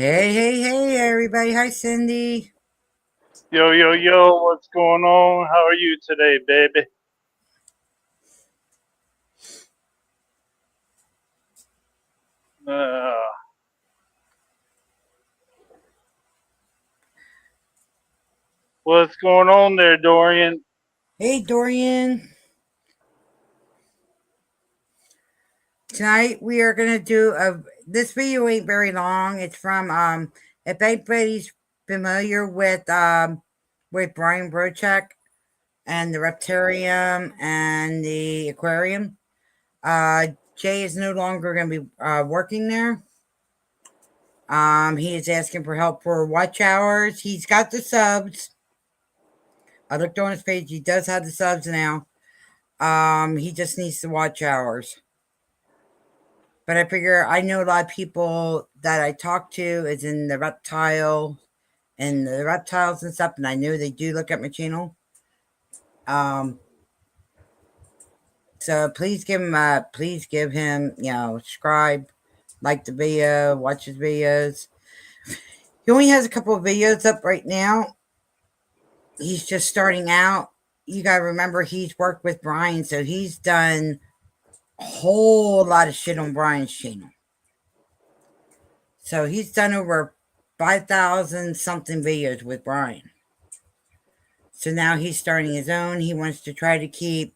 Hey, hey, hey, everybody. Hi, Cindy. Yo, yo, yo, what's going on? How are you today, baby? Uh, what's going on there, Dorian? Hey, Dorian. Tonight we are going to do this video ain't very long. It's from, if anybody's familiar with Brian Brochek and the Reptarium and the Aquarium, Jay is no longer going to be, working there. He is asking for help for watch hours. He's got the subs. I looked on his page. He does have the subs now. He just needs the watch hours. But I figure I know a lot of people that I talk to is in the reptiles and stuff, and I know they do look at my channel. Um, so please give him, subscribe, like the video, watch his videos. He only has a couple of videos up right now. He's just starting out. You gotta remember he's worked with Brian, so he's done a whole lot of shit on Brian's channel. So he's done over 5,000 something videos with Brian. So now he's starting his own. He wants to try to keep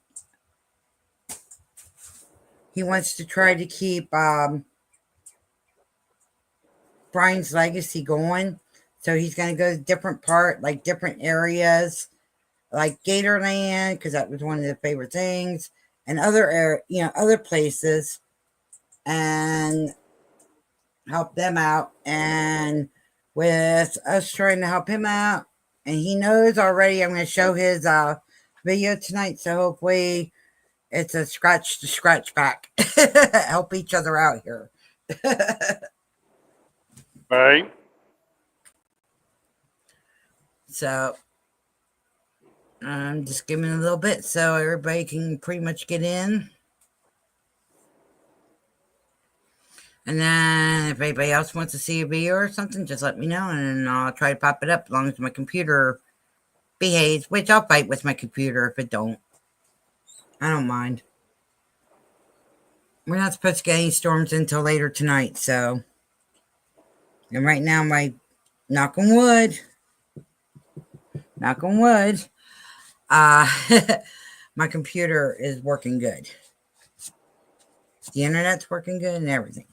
Brian's legacy going. So he's going to go to different areas, like Gatorland, because that was one of the favorite things, and other places, and help them out. And with us trying to help him out, and he knows already I'm going to show his video tonight, so hopefully it's a scratch to scratch back. Help each other out here. Right? So I'm just giving a little bit so everybody can pretty much get in. And then if anybody else wants to see a video or something, just let me know and I'll try to pop it up as long as my computer behaves, which I'll fight with my computer if it don't. I don't mind. We're not supposed to get any storms until later tonight, so. And right now, my knock on wood, my computer is working good. The internet's working good and everything.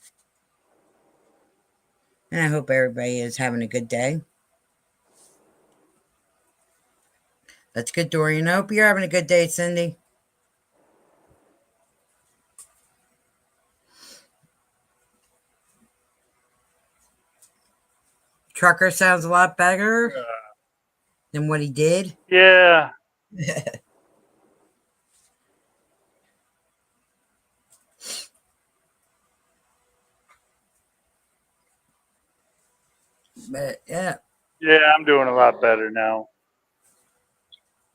And I hope everybody is having a good day. That's good, Dorian. I hope you're having a good day, Cindy. Trucker sounds a lot better than what he did. Yeah. But yeah. Yeah, I'm doing a lot better now.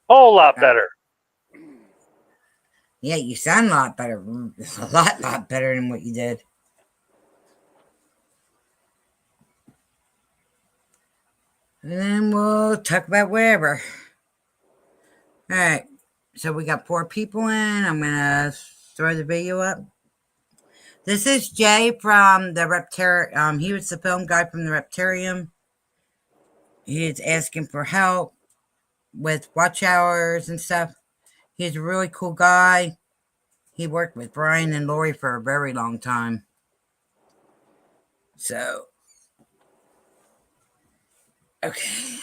Whole lot better. Yeah, you sound a lot better. A lot better than what you did. And then we'll talk about wherever. All right. So we got 4 people in. I'm going to throw the video up. This is Jay from the Reptarium. He was the film guy from the Reptarium. He is asking for help with watch hours and stuff. He's a really cool guy. He worked with Brian and Lori for a very long time. So, okay.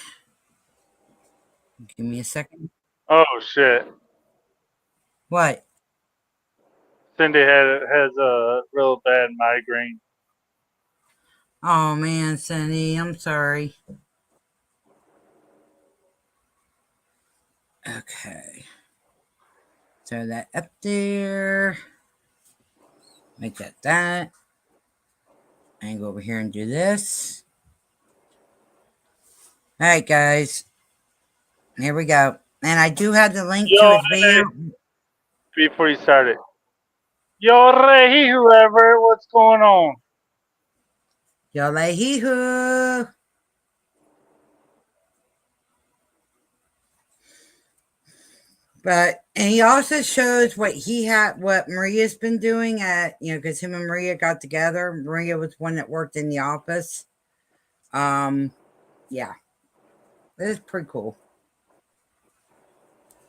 Give me a second. Oh, shit. What? Cindy has a real bad migraine. Oh, man, Cindy, I'm sorry. Okay. Throw that up there. Make that. And go over here and do this. All right, guys. Here we go. And I do have the link to his video. Before you started. Yo, Rey, whoever, what's going on? Y'all like hee hoo. But and he also shows what Maria's been doing at because him and Maria got together. Maria was one that worked in the office. Um, yeah, it's pretty cool.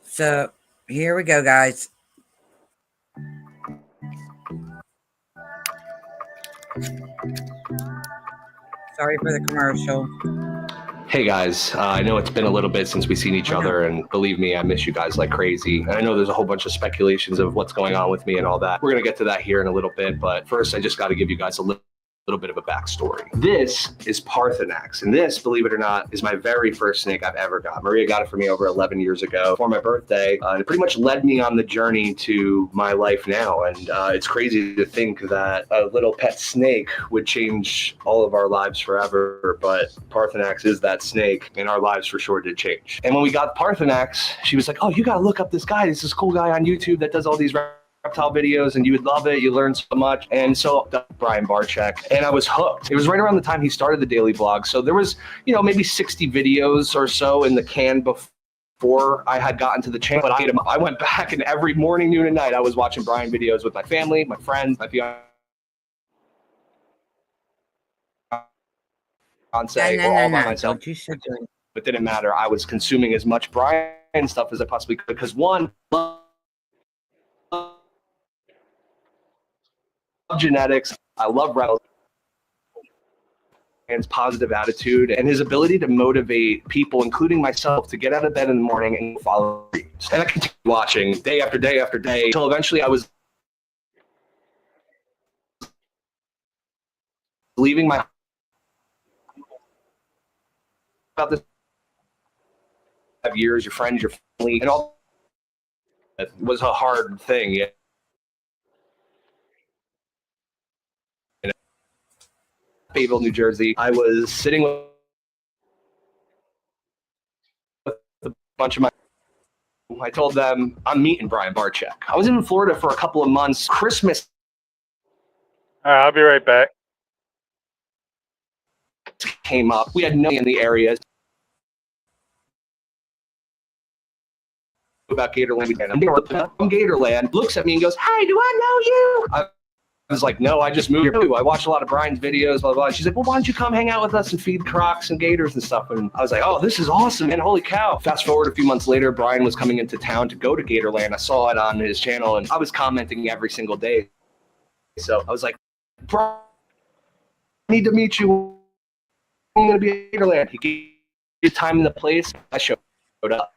So here we go, guys. Sorry for the commercial. Hey guys, I know it's been a little bit since we've seen each other, and believe me, I miss you guys like crazy. And I know there's a whole bunch of speculations of what's going on with me and all that. We're gonna get to that here in a little bit, but first I just got to give you guys a little bit of a backstory. This is Parthenax, and this, believe it or not, is my very first snake I've ever got. Maria got it for me over 11 years ago for my birthday, and it pretty much led me on the journey to my life now. And it's crazy to think that a little pet snake would change all of our lives forever, but Parthenax is that snake, and our lives for sure did change. And when we got Parthenax, she was like, "Oh, you gotta look up this guy. This is this cool guy on YouTube that does all these reptile videos, and you would love it. You learn so much." And so Brian Barczyk, and I was hooked. It was right around the time he started the daily vlog, so there was maybe 60 videos or so in the can before I had gotten to the channel. But I went back, and every morning, noon, and night I was watching Brian videos with my family, my friends, my fiance, or all by myself. Don't you should do it. It didn't matter. I was consuming as much Brian stuff as I possibly could because one, genetics. I love Reynolds and his positive attitude and his ability to motivate people, including myself, to get out of bed in the morning and follow dreams. And I continued watching day after day after day until eventually I was leaving my about this 5 years, your friends, your family, and all. It was a hard thing. Fayetteville, New Jersey. I was sitting with a bunch of my. I told them I'm meeting Brian Barczyk. I was in Florida for a couple of months. Christmas All right, I'll be right back. came up. We had no in the area about Gatorland. I'm Gatorland. Looks at me and goes, "Hey, do I know you?" I was like, "No, I just moved here too. I watch a lot of Brian's videos, blah, blah." She's like, "Well, why don't you come hang out with us and feed crocs and gators and stuff?" And I was like, "Oh, this is awesome, man. Holy cow." Fast forward a few months later, Brian was coming into town to go to Gatorland. I saw it on his channel, and I was commenting every single day. So I was like, "Brian, I need to meet you. I'm going to be at Gatorland." He gave me time and the place. I showed up.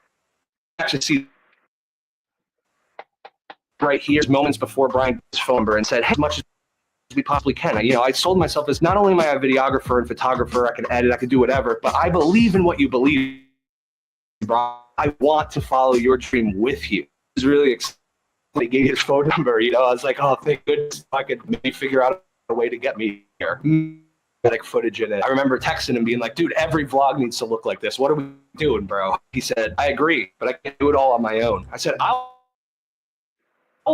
Actually, see right here, moments before Brian's phone number, and said, "Hey, as much as we possibly can." I sold myself as not only am I a videographer and photographer, I can edit, I can do whatever, but I believe in what you believe, Brian. I want to follow your dream with you. It was really exciting. He gave his phone number. I was like, "Oh, thank goodness I could maybe figure out a way to get me here." Like footage in it. I remember texting him being like, "Dude, every vlog needs to look like this. What are we doing, bro?" He said, "I agree, but I can't do it all on my own." I said, I'll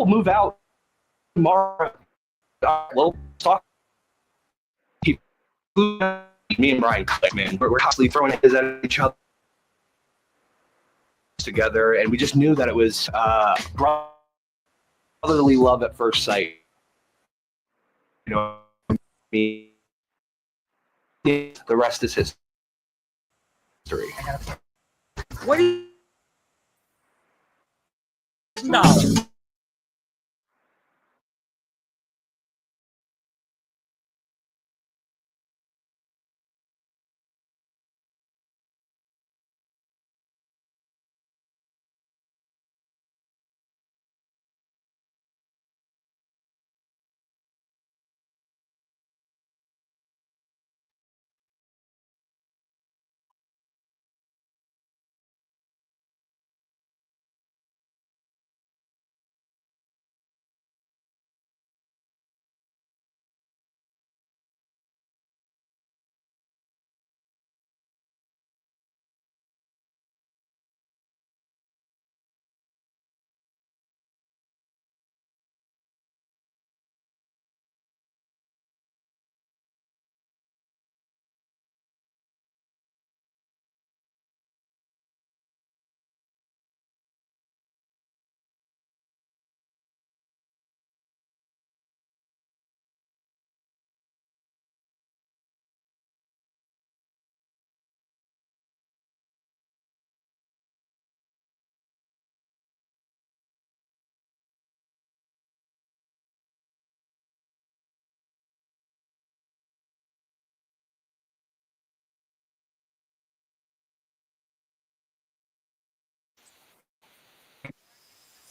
move out tomorrow. We'll talk." Me and Brian click, man. We're constantly throwing his at each other together, and we just knew that it was brotherly love at first sight. Me. The rest is history. What do you No.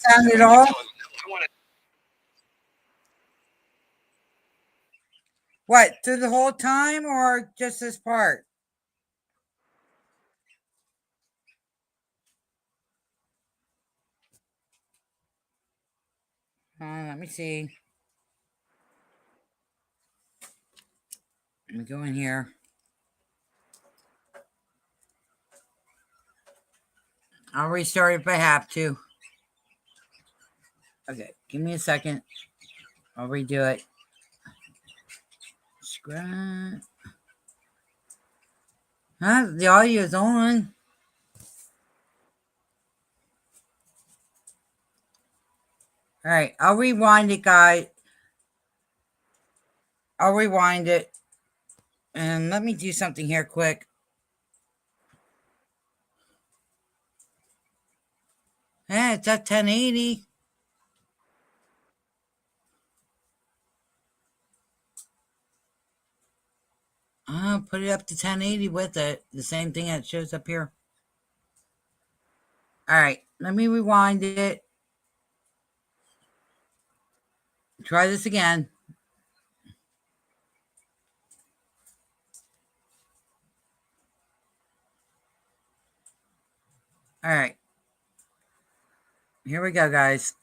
sound at all? What, through the whole time or just this part? Let me see. Let me go in here. I'll restart if I have to. Okay, give me a second. I'll redo it. Scrap. Huh? The audio is on. All right, I'll rewind it, guys. I'll rewind it. And let me do something here quick. Yeah, it's at 1080. I'll put it up to 1080 with it. The same thing that shows up here. All right, let me rewind it. Try this again. All right. Here we go, guys.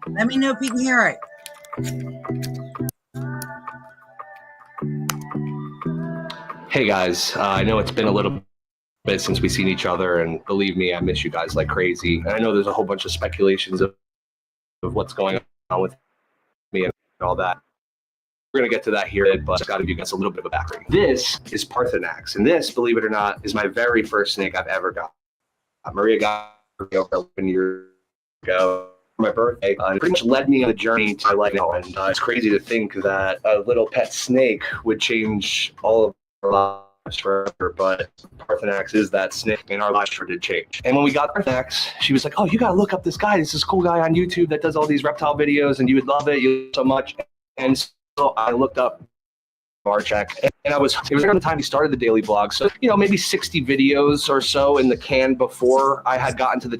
Let me know if you can hear it. Hey guys, I know it's been a little bit since we've seen each other, and believe me, I miss you guys like crazy. And I know there's a whole bunch of speculations of what's going on with me and all that. We're going to get to that here, but I just got to give you guys a little bit of a background. This is Parthenax, and this, believe it or not, is my very first snake I've ever got. Maria got it over 11 years ago for my birthday, and it pretty much led me on a journey to my life now. And it's crazy to think that a little pet snake would change all of our lives forever, but Parthenax is that snake, and our lives sure did change. And when we got Parthenax, she was like, oh, you got to look up this guy. This is cool guy on YouTube that does all these reptile videos, and you would love it. You love it so much. And so I looked up Barchek, and it was around the time he started the daily blog. So, maybe 60 videos or so in the can before I had gotten to the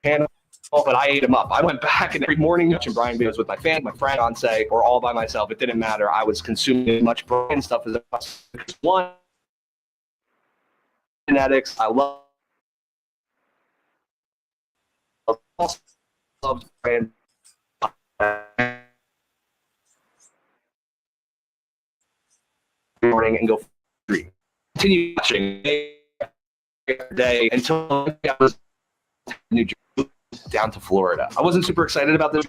channel, but I ate him up. I went back and every morning watching Brian videos with my friend, fiance, or all by myself. It didn't matter. I was consuming as much Brian stuff as possible. One, genetics. I love Brian. Morning and go free. Continue watching day until I was New Jersey down to Florida. I wasn't super excited about this.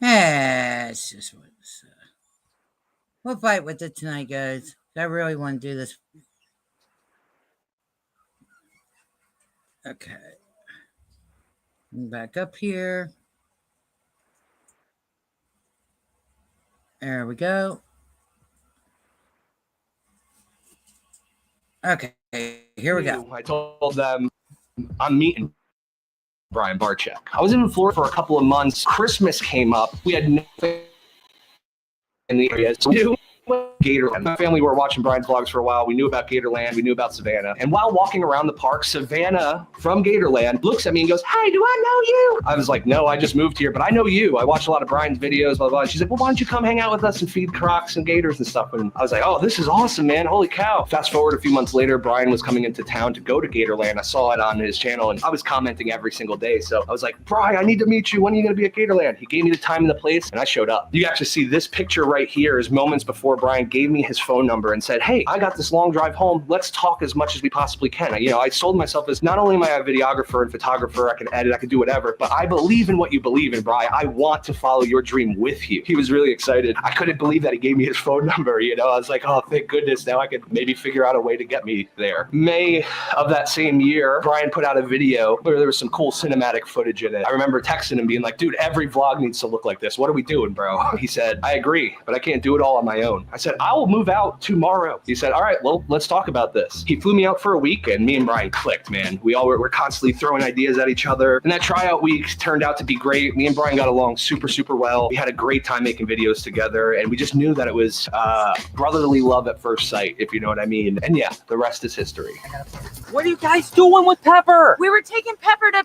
Yeah, it's just what's. We'll fight with it tonight, guys. I really want to do this. Okay. Back up here. There we go. Okay, here we go. I told them I'm meeting Brian Barchek. I was in Florida for a couple of months. Christmas came up. We had nothing in the area. So we knew Gatorland. My family were watching Brian's vlogs for a while. We knew about Gatorland. We knew about Savannah. And while walking around the park, Savannah from Gatorland looks at me and goes, hey, do I know you? I was like, no, I just moved here, but I know you. I watch a lot of Brian's videos, blah, blah. She's like, well, why don't you come hang out with us and feed crocs and gators and stuff? And I was like, oh, this is awesome, man. Holy cow. Fast forward a few months later, Brian was coming into town to go to Gatorland. I saw it on his channel, and I was commenting every single day. So I was like, Brian, I need to meet you. When are you going to be at Gatorland? He gave me the time and the place, and I showed up. You actually see this picture right here is moments before Brian gave me his phone number and said, hey, I got this long drive home. Let's talk as much as we possibly can. I sold myself as not only am I a videographer and photographer, I can edit, I can do whatever, but I believe in what you believe in, Brian. I want to follow your dream with you. He was really excited. I couldn't believe that he gave me his phone number. I was like, oh, thank goodness. Now I could maybe figure out a way to get me there. May of that same year, Brian put out a video where there was some cool cinematic footage in it. I remember texting him being like, dude, every vlog needs to look like this. What are we doing, bro? He said, I agree, but I can't do it all on my own. I said, I will move out tomorrow. He said, all right, well, let's talk about this. He flew me out for a week and me and Brian clicked, man. We all were constantly throwing ideas at each other. And that tryout week turned out to be great. Me and Brian got along super, super well. We had a great time making videos together. And we just knew that it was brotherly love at first sight, if you know what I mean. And yeah, the rest is history. What are you guys doing with Pepper? We were taking Pepper to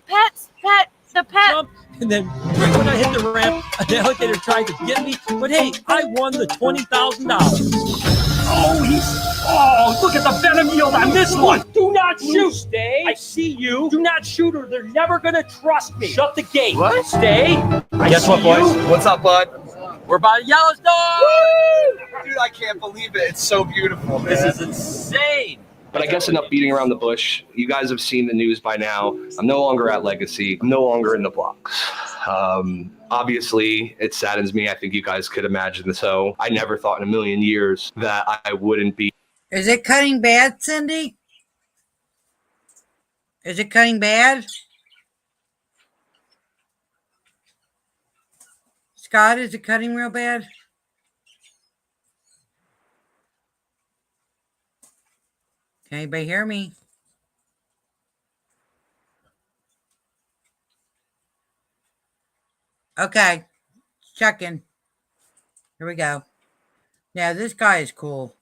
the pet. Jump, and then right when I hit the ramp, an alligator tried to get me. But hey, I won the $20,000. Oh, look at the venom yield on this one. Do not shoot. Stay. I see you. Do not shoot or they're never going to trust me. Shut the gate. What? Stay. Guess what, boys? What's up, bud? We're by Yellowstone. Woo! Dude, I can't believe it. It's so beautiful, man. This is insane. But I guess enough beating around the bush. You guys have seen the news by now. I'm no longer at Legacy. I'm no longer in the blocks. Obviously, it saddens me. I think you guys could imagine. So I never thought in a million years that I wouldn't be. Is it cutting bad, Cindy? Is it cutting bad? Scott, is it cutting real bad? Can anybody hear me? Okay. Checking. Here we go. Yeah, this guy is cool.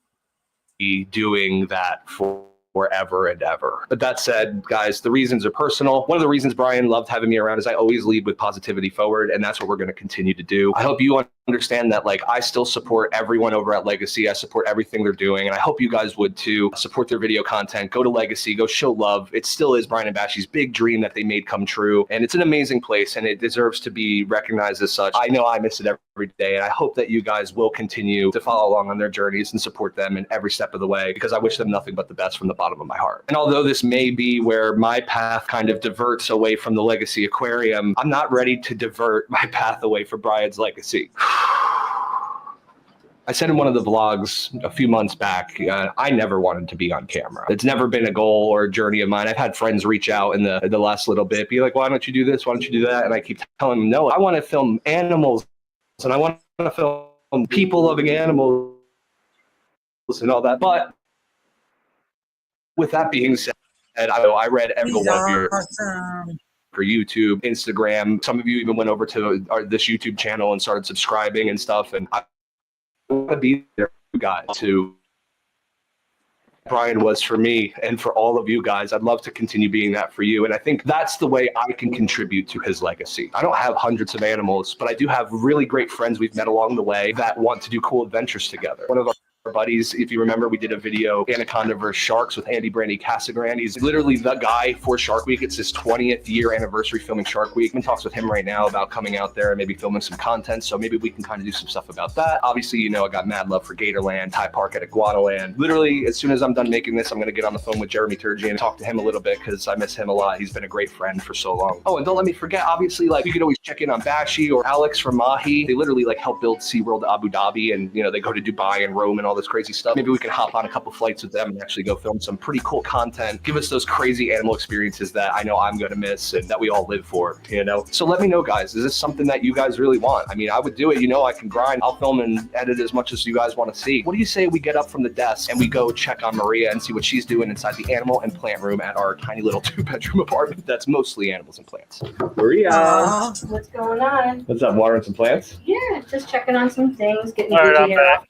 Doing that forever and ever. But that said, guys, the reasons are personal. One of the reasons Brian loved having me around is I always lead with positivity forward, and that's what we're going to continue to do. I hope you understand that, like, I still support everyone over at Legacy. I support everything they're doing, and I hope you guys would too. Support their video content. Go to Legacy. Go show love. It still is Brian and Bashy's big dream that they made come true, and it's an amazing place, and it deserves to be recognized as such. I know I miss it every day, and I hope that you guys will continue to follow along on their journeys and support them in every step of the way, because I wish them nothing but the best from the bottom of my heart. And although this may be where my path kind of diverts away from the Legacy Aquarium, I'm not ready to divert my path away from Brian's legacy. I said in one of the vlogs a few months back, I never wanted to be on camera. It's never been a goal or a journey of mine. I've had friends reach out in the last little bit, be like, why don't you do this? Why don't you do that? And I keep telling them, no, I want to film animals and I want to film people loving animals and all that. But with that being said, I read every one of your for YouTube, Instagram. Some of you even went over to this YouTube channel and started subscribing and stuff. And I want to be there for you guys to Brian was for me and for all of you guys. I'd love to continue being that for you. And I think that's the way I can contribute to his legacy. I don't have hundreds of animals, but I do have really great friends we've met along the way that want to do cool adventures together. One of our buddies, if you remember, we did a video, Anaconda vs. Sharks with Andy Brandy Casagran. He's literally the guy for Shark Week. It's his 20th year anniversary filming Shark Week. I'm in talks with him right now about coming out there and maybe filming some content. So maybe we can kind of do some stuff about that. Obviously, you know, I got mad love for Gatorland, Thai Park at Iguanaland. Literally, as soon as I'm done making this, I'm going to get on the phone with Jeremy Turgeon and talk to him a little bit because I miss him a lot. He's been a great friend for so long. Oh, and don't let me forget, obviously, like, you could always check in on Bashy or Alex from Mahi. They literally like help build SeaWorld Abu Dhabi, and, you know, they go to Dubai and Rome and all this crazy stuff. Maybe we can hop on a couple flights with them and actually go film some pretty cool content. Give us those crazy animal experiences that I know I'm going to miss and that we all live for, you know? So let me know, guys. Is this something that you guys really want? I mean, I would do it. You know, I can grind. I'll film and edit as much as you guys want to see. What do you say we get up from the desk and we go check on Maria and see what she's doing inside the animal and plant room at our tiny little 2-bedroom apartment that's mostly animals and plants? Maria. What's going on? What's up, watering some plants? Yeah, just checking on some things, getting All right, the I'm hair back. off.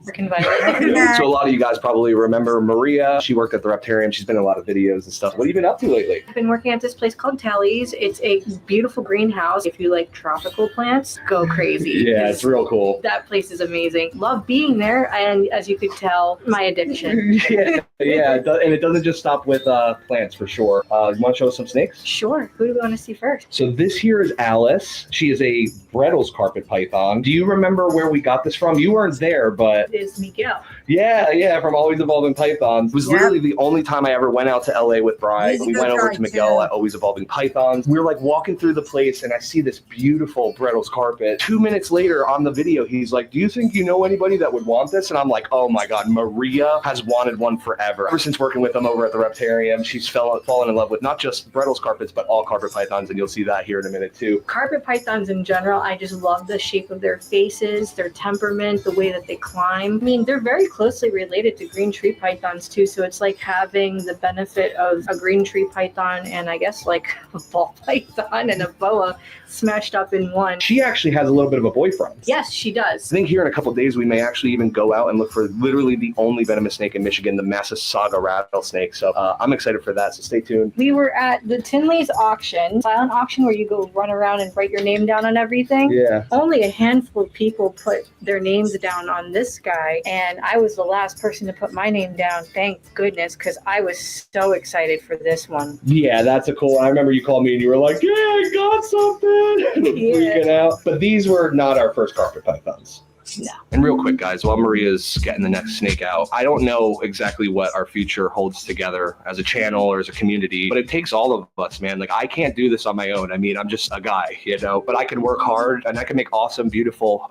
Freaking vitamin. So a lot of you guys probably remember Maria. She worked at the Reptarium. She's been in a lot of videos and stuff. What have you been up to lately? I've been working at this place called Telly's. It's a beautiful greenhouse. If you like tropical plants, go crazy. Yeah, it's real cool. That place is amazing. Love being there, and as you could tell, my addiction. Yeah, and it doesn't just stop with plants for sure. You want to show us some snakes? Sure. Who do we want to see first? So this here is Alice. She is a Brettles carpet python. Do you remember where we got this from? You weren't there, but Is Miguel. yeah, from Always Evolving Pythons. It was literally the only time I ever went out to LA with Brian. He's a We good went over guy, to Miguel too. at Always Evolving Pythons. We were like walking through the place and I see this beautiful Brettles carpet. 2 minutes later on the video, he's like, do you think you know anybody that would want this? And I'm like, oh my God, Maria has wanted one forever. Ever since working with them over at the Reptarium, she's fallen in love with not just Brettles carpets, but all carpet pythons. And you'll see that here in a minute too. Carpet pythons in general, I just love the shape of their faces, their temperament, the way that they climb. time. I mean, they're very closely related to green tree pythons too, so it's like having the benefit of a green tree python and I guess like a ball python and a boa smashed up in one. She actually has a little bit of a boyfriend. Yes, she does. I think here in a couple of days we may actually even go out and look for literally the only venomous snake in Michigan, the Massasauga rattlesnake. So I'm excited for that, so stay tuned. We were at the Tinley's auction, silent auction where you go run around and write your name down on everything. Yeah. Only a handful of people put their names down on this guy, and I was the last person to put my name down, thank goodness, because I was so excited for this one. Yeah, that's a cool one. I remember you called me and you were like, yeah, I got something. Freaking out. But these were not our first carpet pythons. No. And real quick, guys, while Maria's getting the next snake out, I don't know exactly what our future holds together as a channel or as a community, but it takes all of us, man. Like, I can't do this on my own. I mean, I'm just a guy, you know, but I can work hard and I can make awesome, beautiful,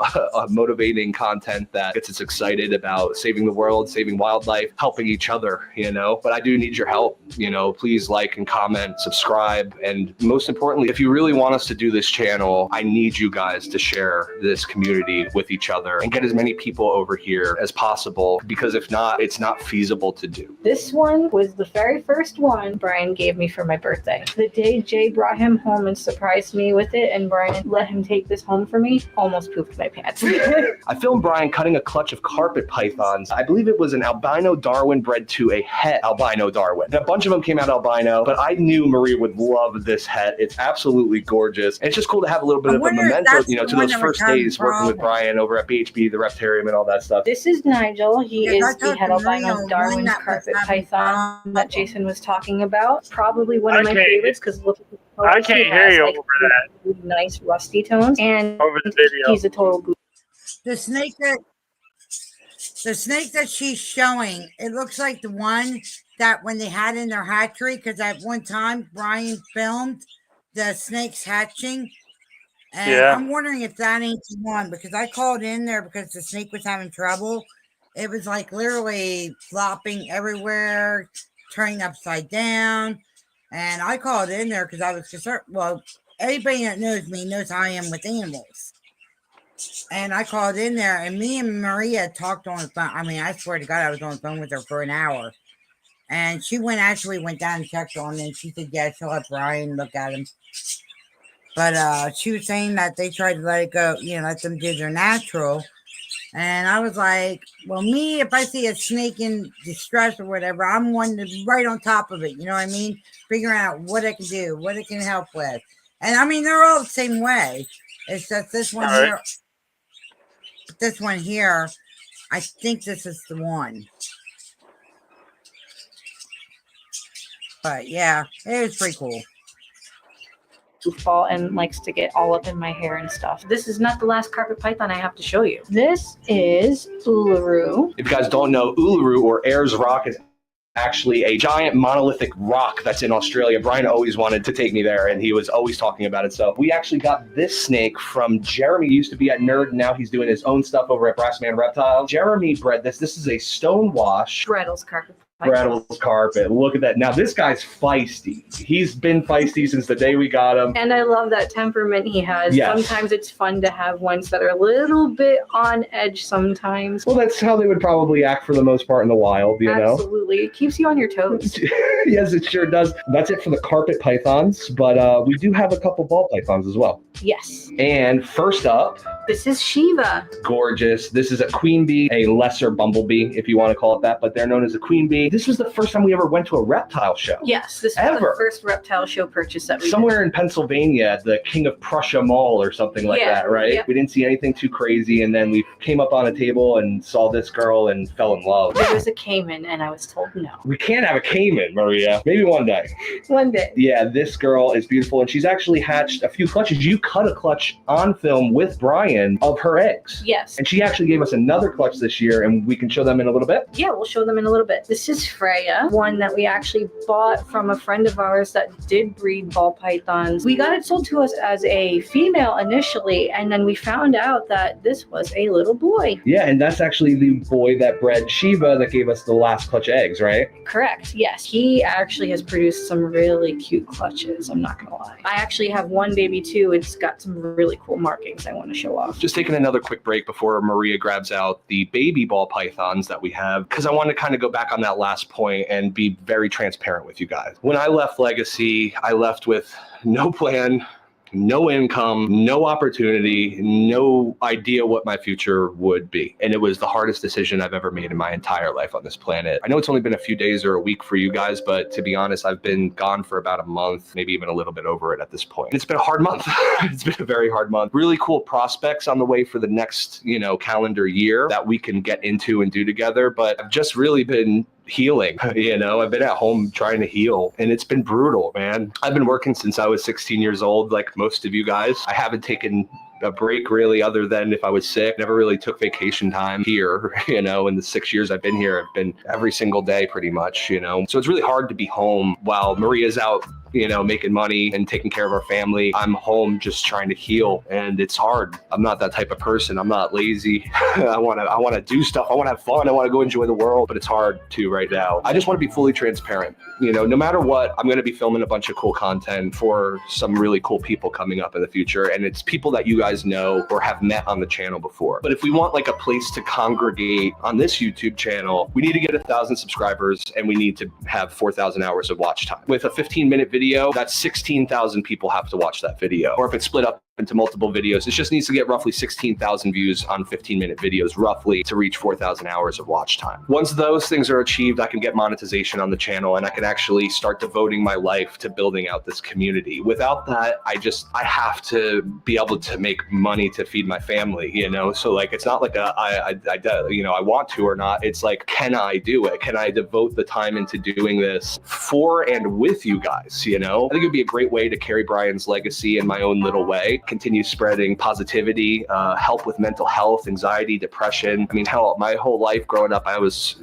motivating content that gets us excited about saving the world, saving wildlife, helping each other, you know, but I do need your help. You know, please like and comment, subscribe. And most importantly, if you really want us to do this channel, I need you guys to share this community with each other and get as many people over here as possible, because if not, it's not feasible to do. This one was the very first one Brian gave me for my birthday. The day Jay brought him home and surprised me with it, and Brian let him take this home for me, almost pooped my pants. I filmed Brian cutting a clutch of carpet pythons. I believe it was an albino Darwin bred to a het albino Darwin. And a bunch of them came out albino, but I knew Maria would love this het. It's absolutely gorgeous. And it's just cool to have a little bit of a memento, you know, to those first days working with Brian over at BHB, the retarium, and all that stuff. This is Nigel. He is the het albino Darwin that carpet was having python that Jason was talking about. Probably one of I my can't- favorites because look at the colors. I can't He hear has, you like, over that. really nice rusty tones, and Over the video. he's a total goof. The snake that she's showing, it looks like the one that when they had in their hatchery, because at one time Brian filmed the snakes hatching. And Yeah. I'm wondering if that ain't the one, because I called in there because the snake was having trouble. It was like literally flopping everywhere, turning upside down. And I called in there because I was concerned. Well, anybody that knows me knows how I am with animals. And I called in there, and me and Maria talked on the phone. I mean, I swear to God, I was on the phone with her for an hour. And she actually went down and checked on it, and she said, yeah, she'll let Brian look at him. But she was saying that they tried to let it go, you know, let them do their natural. And I was like, well, me, if I see a snake in distress or whatever, I'm one to right on top of it. You know what I mean? Figuring out what it can do, what it can help with. And I mean, they're all the same way. It's just this one All right. here. This one here, I think this is the one. But yeah, it was pretty cool. Goofball and likes to get all up in my hair and stuff. This is not the last carpet python I have to show you. This is Uluru. If you guys don't know, Uluru, or Ayers Rock, is actually a giant monolithic rock that's in Australia. Brian always wanted to take me there, and he was always talking about it. So we actually got this snake from Jeremy. He used to be at Nerd, and now he's doing his own stuff over at Brassman Reptiles. Jeremy bred this. This is a stonewash Brettles carpet python. Brettles carpet. Look at that. Now this guy's feisty. He's been feisty since the day we got him. And I love that temperament he has. Yes. Sometimes it's fun to have ones that are a little bit on edge sometimes. Well, that's how they would probably act for the most part in the wild, you know? Absolutely. It keeps you on your toes. Yes, it sure does. That's it for the carpet pythons, but we do have a couple ball pythons as well. Yes. And first up, This is Shiva. gorgeous. This is a queen bee, a lesser bumblebee, if you want to call it that, but they're known as a queen bee. This was the first time we ever went to a reptile show. Yes, this was Ever. the first reptile show purchase that we Somewhere in Pennsylvania at the King of Prussia Mall or something like Yeah, that, right? yep. We didn't see anything too crazy, and then we came up on a table and saw this girl and fell in love. did. There was a caiman, and I was told no. We can't have a caiman, Maria. Maybe one day. One day. Yeah, this girl is beautiful, and she's actually hatched a few clutches. You cut a clutch on film with Brian of her eggs. Yes. And she actually gave us another clutch this year, and we can show them in a little bit. Yeah, we'll show them in a little bit. This is Freya, one that we actually bought from a friend of ours that did breed ball pythons. We got it sold to us as a female initially, and then we found out that this was a little boy. Yeah, and that's actually the boy that bred Shiva that gave us the last clutch eggs, right? Correct, yes. He he actually has produced some really cute clutches. I'm not gonna lie. I actually have one baby too. It's got some really cool markings I want to show off. Just taking another quick break before Maria grabs out the baby ball pythons that we have, because I want to kind of go back on that last point and be very transparent with you guys. When I left Legacy, I left with no plan, no income, no opportunity, no idea what my future would be. And it was the hardest decision I've ever made in my entire life on this planet. I know it's only been a few days or a week for you guys, but to be honest, I've been gone for about a month, maybe even a little bit over it at this point. And it's been a hard month. It's been a very hard month. Really cool prospects on the way for the next, calendar year that we can get into and do together. But I've just really been healing. I've been at home trying to heal, and it's been brutal, man. I've been working since I was 16 years old, like most of you guys. I haven't taken a break really, other than if I was sick. Never really took vacation time here, in the 6 years I've been here. I've been every single day pretty much, so it's really hard to be home while Maria's out making money and taking care of our family. I'm home just trying to heal, and it's hard. I'm not that type of person. I'm not lazy. I want to do stuff. I want to have fun. I want to go enjoy the world, but it's hard to right now. I just want to be fully transparent. No matter what, I'm going to be filming a bunch of cool content for some really cool people coming up in the future, and it's people that you guys know or have met on the channel before. But if we want like a place to congregate on this YouTube channel, we need to get 1,000 subscribers, and we need to have 4,000 hours of watch time. With a 15-minute video, that's 16,000 people have to watch that video. Or if it's split up into multiple videos, it just needs to get roughly 16,000 views on 15-minute videos roughly to reach 4,000 hours of watch time. Once those things are achieved, I can get monetization on the channel, and I can actually start devoting my life to building out this community. Without that, I have to be able to make money to feed my family, so like it's not like I want to or not. It's like, can I do it? Can I devote the time into doing this for and with you guys? I think it'd be a great way to carry Brian's legacy in my own little way, continue spreading positivity, help with mental health, anxiety, depression. I mean, hell, my whole life growing up, I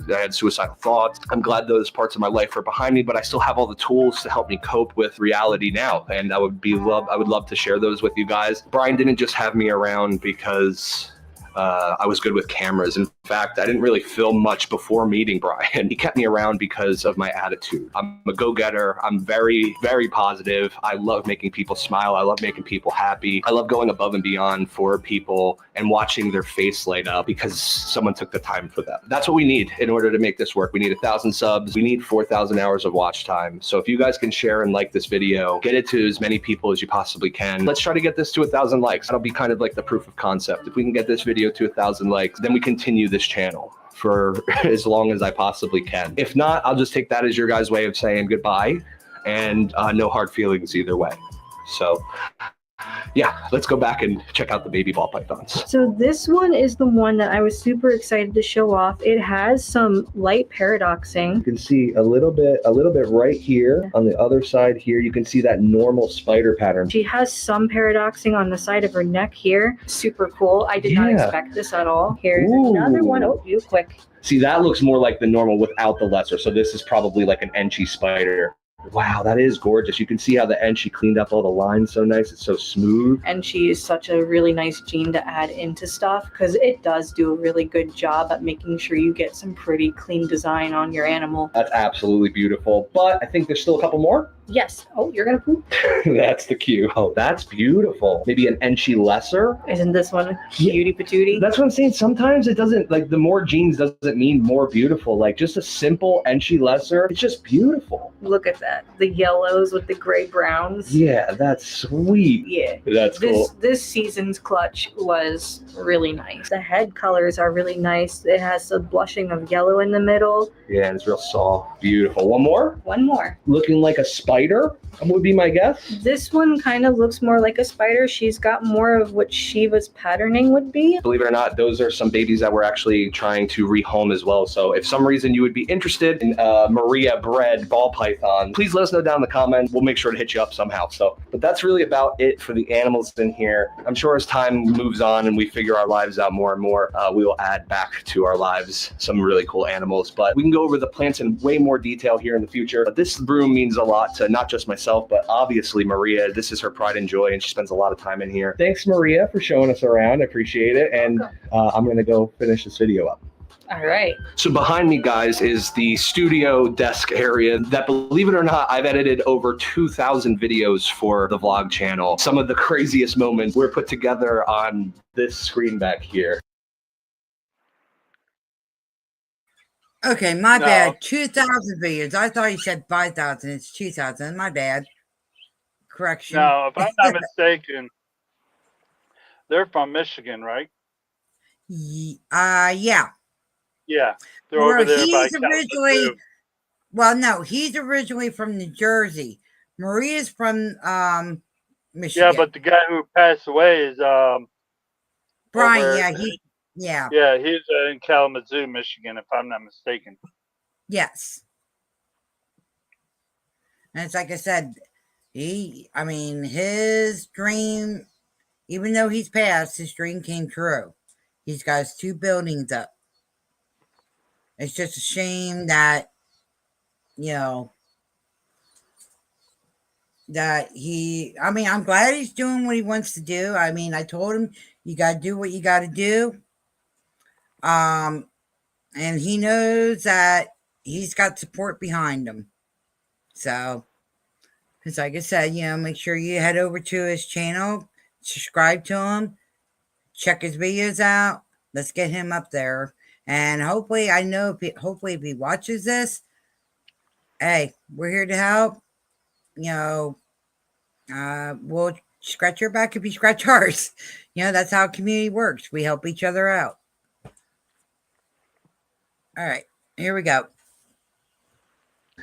had suicidal thoughts. I'm glad those parts of my life are behind me, but I still have all the tools to help me cope with reality now. And I would love to share those with you guys. Brian didn't just have me around because I was good with cameras. In fact, I didn't really film much before meeting Brian. He kept me around because of my attitude. I'm a go-getter. I'm very, very positive. I love making people smile. I love making people happy. I love going above and beyond for people and watching their face light up because someone took the time for that. That's what we need in order to make this work. We need 1,000 subs. We need 4,000 hours of watch time. So if you guys can share and like this video, get it to as many people as you possibly can. Let's try to get this to 1,000 likes. That'll be kind of like the proof of concept. If we can get this video to 1,000 likes, then we continue this channel for as long as I possibly can. If not, I'll just take that as your guys' way of saying goodbye, and no hard feelings either way. So yeah, let's go back and check out the baby ball pythons. So this one is the one that I was super excited to show off. It has some light paradoxing. You can see a little bit right here on the other side here. You can see that normal spider pattern. She has some paradoxing on the side of her neck here. Super cool. I did not expect this at all. Here's another one. Oh, you quick. See, that looks more like the normal without the lesser. So this is probably like an Enchi spider. Wow, that is gorgeous. You can see how the Enchi cleaned up all the lines so nice. It's so smooth. And she is such a really nice gene to add into stuff because it does do a really good job at making sure you get some pretty clean design on your animal. That's absolutely beautiful. But I think there's still a couple more. Yes. Oh, you're gonna poop? That's the cue. Oh, that's beautiful. Maybe an Enchi lesser. Isn't this one cutie patootie? That's what I'm saying. Sometimes it doesn't, like, the more genes doesn't mean more beautiful. Like, just a simple Enchi lesser, it's just beautiful. Look at that. The yellows with the gray browns. Yeah, that's sweet. Yeah. That's cool. This season's clutch was really nice. The head colors are really nice. It has a blushing of yellow in the middle. Yeah, and it's real soft. Beautiful. One more? One more. Looking like a spider would be my guess. This one kind of looks more like a spider. She's got more of what Shiva's patterning would be. Believe it or not, those are some babies that we're actually trying to rehome as well. So if some reason you would be interested in Maria bred ball python, please let us know down in the comments. We'll make sure to hit you up somehow. But that's really about it for the animals in here. I'm sure as time moves on and we figure our lives out more and more, we will add back to our lives some really cool animals. But we can go over the plants in way more detail here in the future. But this room means a lot to not just myself, but obviously Maria. This is her pride and joy, and she spends a lot of time in here. Thanks, Maria, for showing us around. I appreciate it. And I'm going to go finish this video up. All right. So behind me, guys, is the studio desk area that, believe it or not, I've edited over 2,000 videos for the vlog channel. Some of the craziest moments were put together on this screen back here. Okay, my No. bad. 2,000 videos. I thought you said 5,000. It's 2,000. My bad. Correction. Now, if I'm not mistaken, they're from Michigan, right? Yeah. Yeah, they're Well, over there by he's originally, Kalamazoo. well, no, he's originally from New Jersey. Maria's from Michigan. Yeah, but the guy who passed away is Brian, over, yeah, yeah, he's in Kalamazoo, Michigan, if I'm not mistaken. yes. And it's like I said, his dream, even though he's passed, his dream came true. He's got his 2 buildings up. It's just a shame that, I'm glad he's doing what he wants to do. I told him, you got to do what you got to do. And he knows that he's got support behind him. So, because like I said, make sure you head over to his channel, subscribe to him, check his videos out. Let's get him up there. And hopefully, if he watches this, hey, we're here to help. We'll scratch your back if you scratch ours. That's how community works. We help each other out. All right, here we go.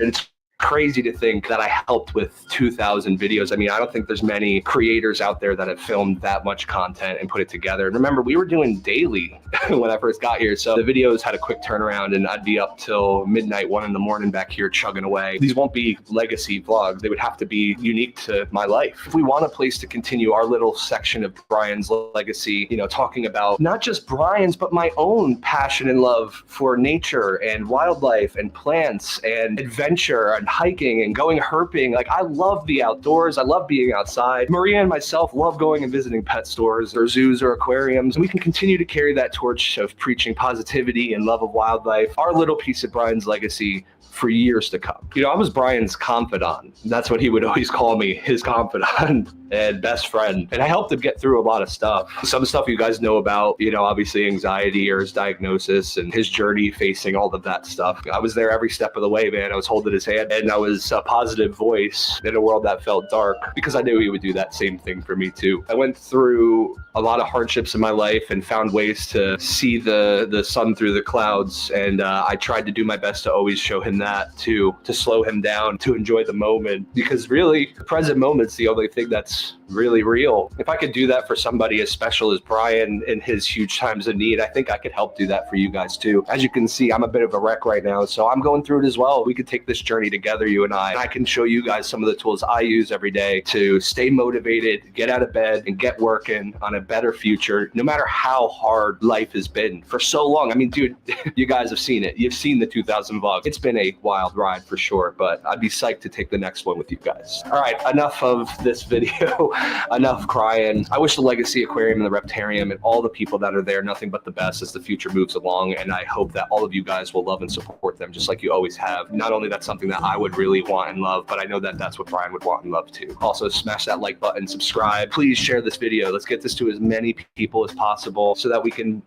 It's crazy to think that I helped with 2,000 videos. I don't think there's many creators out there that have filmed that much content and put it together. And remember, we were doing daily when I first got here. So the videos had a quick turnaround and I'd be up till midnight, 1 a.m. back here chugging away. These won't be legacy vlogs. They would have to be unique to my life. If we want a place to continue our little section of Brian's legacy, talking about not just Brian's, but my own passion and love for nature and wildlife and plants and adventure and hiking and going herping. I love the outdoors. I love being outside. Maria and myself love going and visiting pet stores or zoos or aquariums. And we can continue to carry that torch of preaching positivity and love of wildlife, our little piece of Brian's legacy, for years to come. I was Brian's confidant. That's what he would always call me, his confidant and best friend. And I helped him get through a lot of stuff. Some stuff you guys know about, obviously anxiety or his diagnosis and his journey facing all of that stuff. I was there every step of the way, man. I was holding his hand and I was a positive voice in a world that felt dark because I knew he would do that same thing for me too. I went through a lot of hardships in my life and found ways to see the sun through the clouds. And I tried to do my best to always show him that, to slow him down, to enjoy the moment, because really the present moment's the only thing that's really real. If I could do that for somebody as special as Brian in his huge times of need, I think I could help do that for you guys too. As you can see, I'm a bit of a wreck right now, so I'm going through it as well. We could take this journey together, you and I can show you guys some of the tools I use every day to stay motivated, get out of bed and get working on a better future, no matter how hard life has been for so long. Dude, you guys have seen it. You've seen the 2,000 vlogs. It's been a wild ride for sure, but I'd be psyched to take the next one with you guys. All right, enough of this video. Enough crying. I wish the Legacy Aquarium and the Reptarium and all the people that are there nothing but the best as the future moves along, and I hope that all of you guys will love and support them just like you always have. Not only that's something that I would really want and love, but I know that that's what Brian would want and love too. Also, smash that like button, subscribe. Please share this video. Let's get this to as many people as possible so that we can,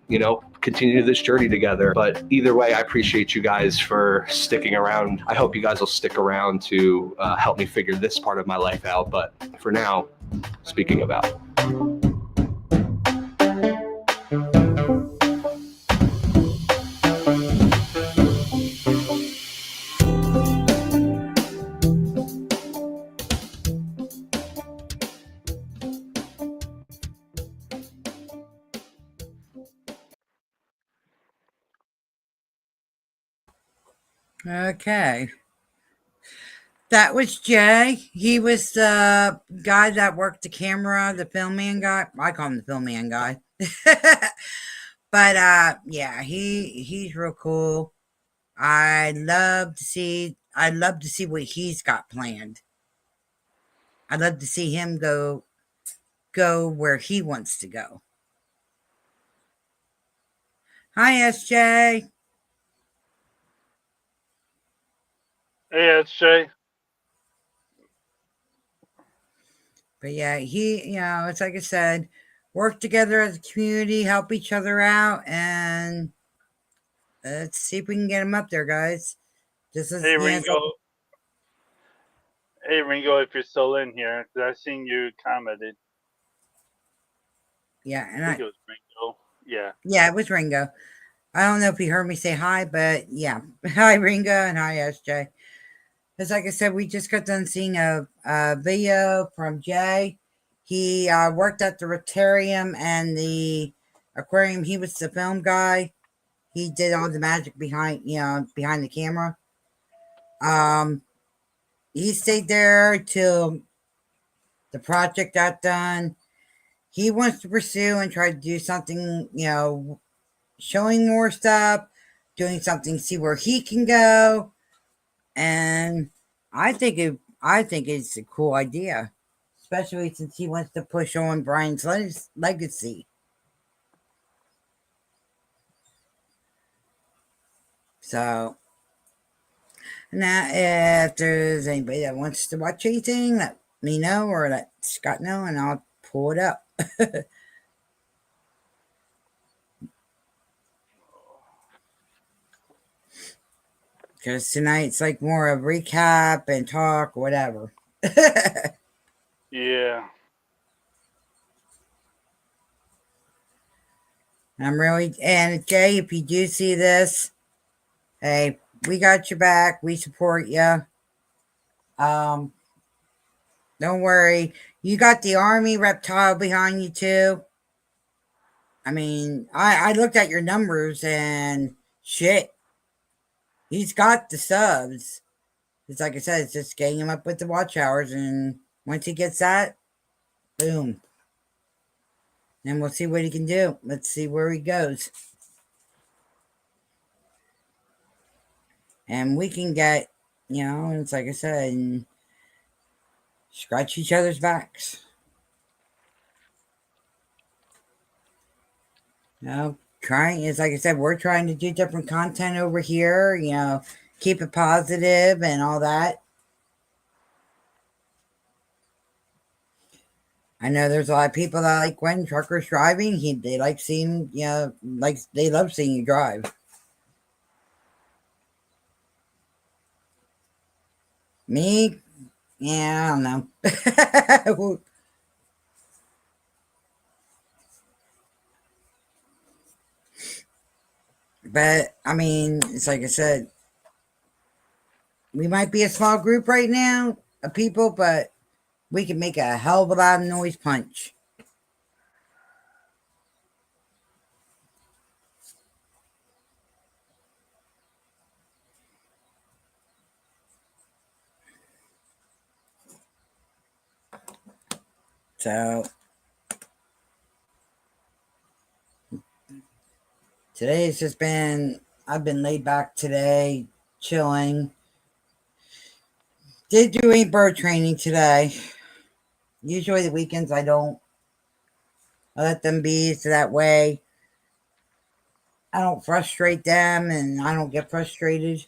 continue this journey together. But either way, I appreciate you guys for sticking around. I hope you guys will stick around to help me figure this part of my life out. But for now, speaking about. Okay. That was Jay. He was the guy that worked the camera, the filmman guy. I call him the filmman guy. But yeah, he's real cool. I'd love to see what he's got planned. I'd love to see him go where he wants to go. Hi, SJ. Hey, it's Jay. But yeah, it's like I said, work together as a community, help each other out, and let's see if we can get him up there, guys. Just as Hey, it's like, Ringo. Hey, Ringo, if you're still in here, 'cause I seen you commented. yeah, I think it was Ringo. Yeah. it was Ringo. I don't know if he heard me say hi, but yeah, hi Ringo and hi SJ. Because like I said, we just got done seeing a video from Jay. He worked at the retarium and the aquarium. He was the film guy. He did all the magic behind the camera. Um, he stayed there till the project got done. He wants to pursue and try to do something, showing more stuff, doing something, see where he can go. And I think it's a cool idea, especially since he wants to push on Brian's legacy. So now, if there's anybody that wants to watch anything, let me know or let Scott know, and I'll pull it up. Because tonight's like more a recap and talk, whatever. Yeah. And Jay, if you do see this, hey, we got your back. We support you. Um, don't worry. You got the army reptile behind you too. I mean, I looked at your numbers and shit. He's got the subs. It's like I said, it's just getting him up with the watch hours, and once he gets that, boom. And we'll see what he can do. Let's see where he goes. And we can get, it's like I said, and scratch each other's backs. Trying is like I said, we're trying to do different content over here, keep it positive and all that. I know there's a lot of people that like when truckers driving, they like seeing, like they love seeing you drive. Me, yeah, I don't know. But I mean, it's like I said, we might be a small group right now of people, but we can make a hell of a lot of noise punch. So today's just been, I've been laid back today, chilling. Did do any bird training today. Usually the weekends I don't. I let them be so that way I don't frustrate them and I don't get frustrated.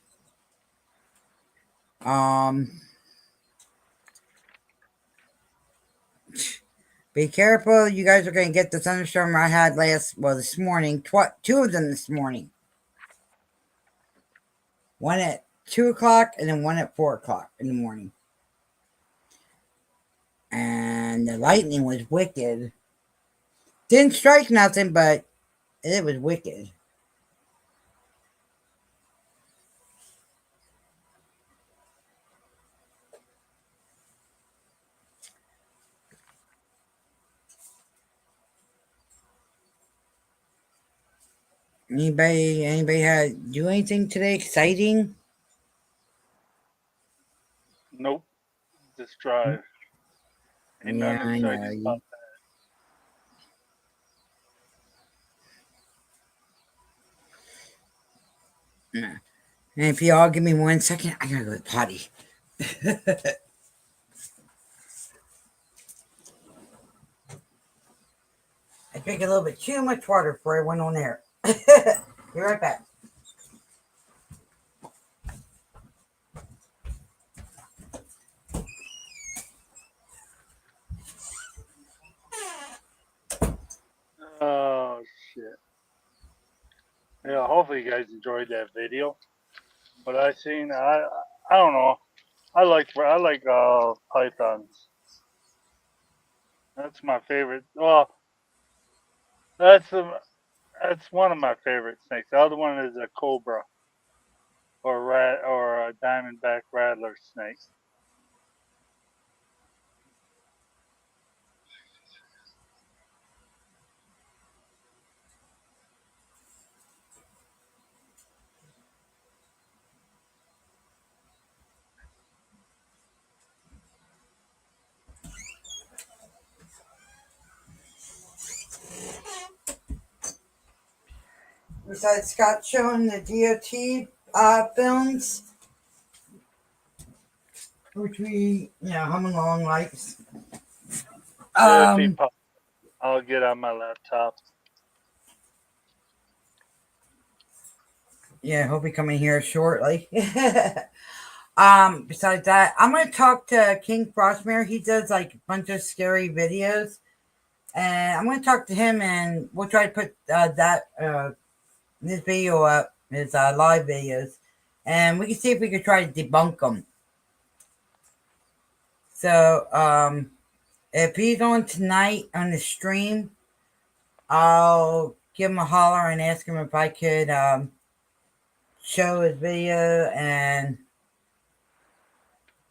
Be careful. You guys are going to get the thunderstorm I had this morning. Two of them this morning. One at 2 o'clock and then one at 4 o'clock in the morning. And the lightning was wicked. Didn't strike nothing, but it was wicked. Anybody had do anything today exciting? Nope. Just drive. Ain't Yeah, nothing I exciting know. about And if you all give me 1 second, I gotta go to the potty. I drank a little bit too much water before I went on air. Be right back. Yeah, hopefully you guys enjoyed that video. What I seen, I don't know. I like pythons. That's my favorite. Well, that's that's one of my favorite snakes. The other one is a cobra or rat or a diamondback rattler snake. Besides Scott showing the DOT films, which we, hum along likes. Yeah, T-pop. I'll get on my laptop. Yeah, he'll be coming here shortly. Besides that, I'm gonna talk to King Frostmare. He does like a bunch of scary videos, and I'm gonna talk to him, and we'll try to put this video up, his live videos, and we can see if we can try to debunk them. So, if he's on tonight on the stream, I'll give him a holler and ask him if I could show his video and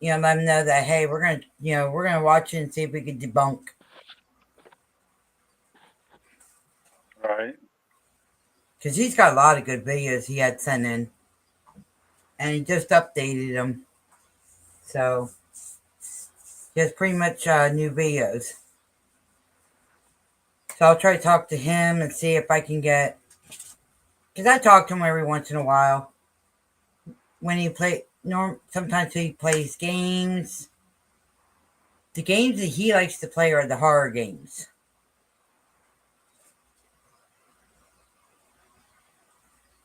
let him know that, hey, we're gonna watch it and see if we can debunk. Right. Because he's got a lot of good videos he had sent in, and he just updated them, so he has pretty much new videos. So I'll try to talk to him and see if I can get, because I talk to him every once in a while when he sometimes he plays games. The games that he likes to play are the horror games.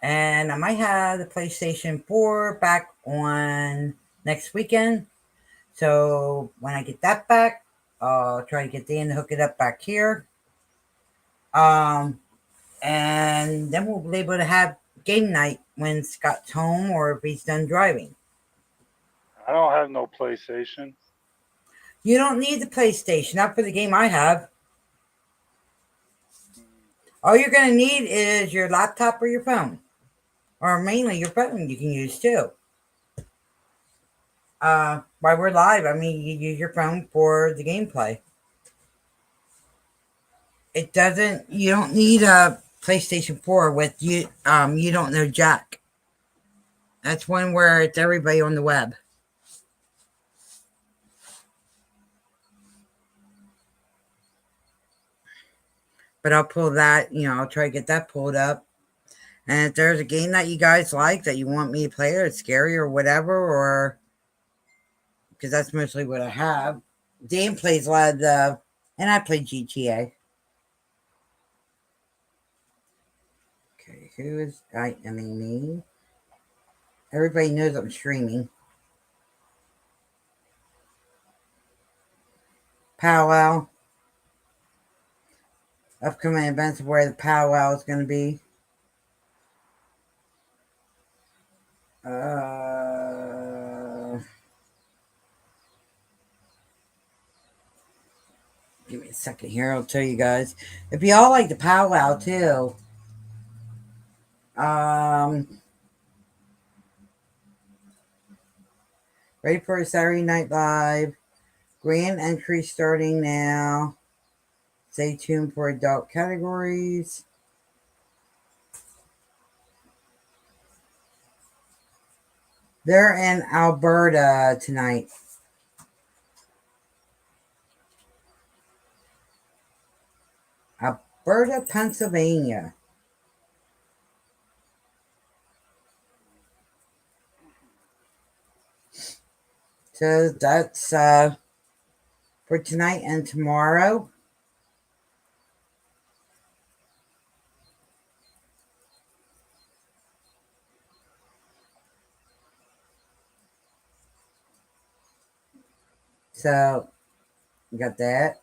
And I might have the PlayStation 4 back on next weekend. So when I get that back, I'll try to get Dan to hook it up back here. And then we'll be able to have game night when Scott's home or if he's done driving. I don't have no PlayStation. You don't need the PlayStation, not for the game I have. All you're going to need is your laptop or your phone. Or mainly your phone you can use too. While we're live, you use your phone for the gameplay. You don't need a PlayStation 4 with you don't know Jack. That's one where it's everybody on the web. But I'll pull that, I'll try to get that pulled up. And if there's a game that you guys like that you want me to play or it's scary or whatever, or because that's mostly what I have. Dan plays a lot of and I play GTA. Okay, who is me? Everybody knows I'm streaming. Powwow. Upcoming events of where the powwow is going to be. Give me a second here. I'll tell you guys. If y'all like the powwow too, ready for a Saturday Night Live. Grand entry starting now. Stay tuned for adult categories. They're in Alberta tonight. Alberta, Pennsylvania. So that's for tonight and tomorrow. So, you got that.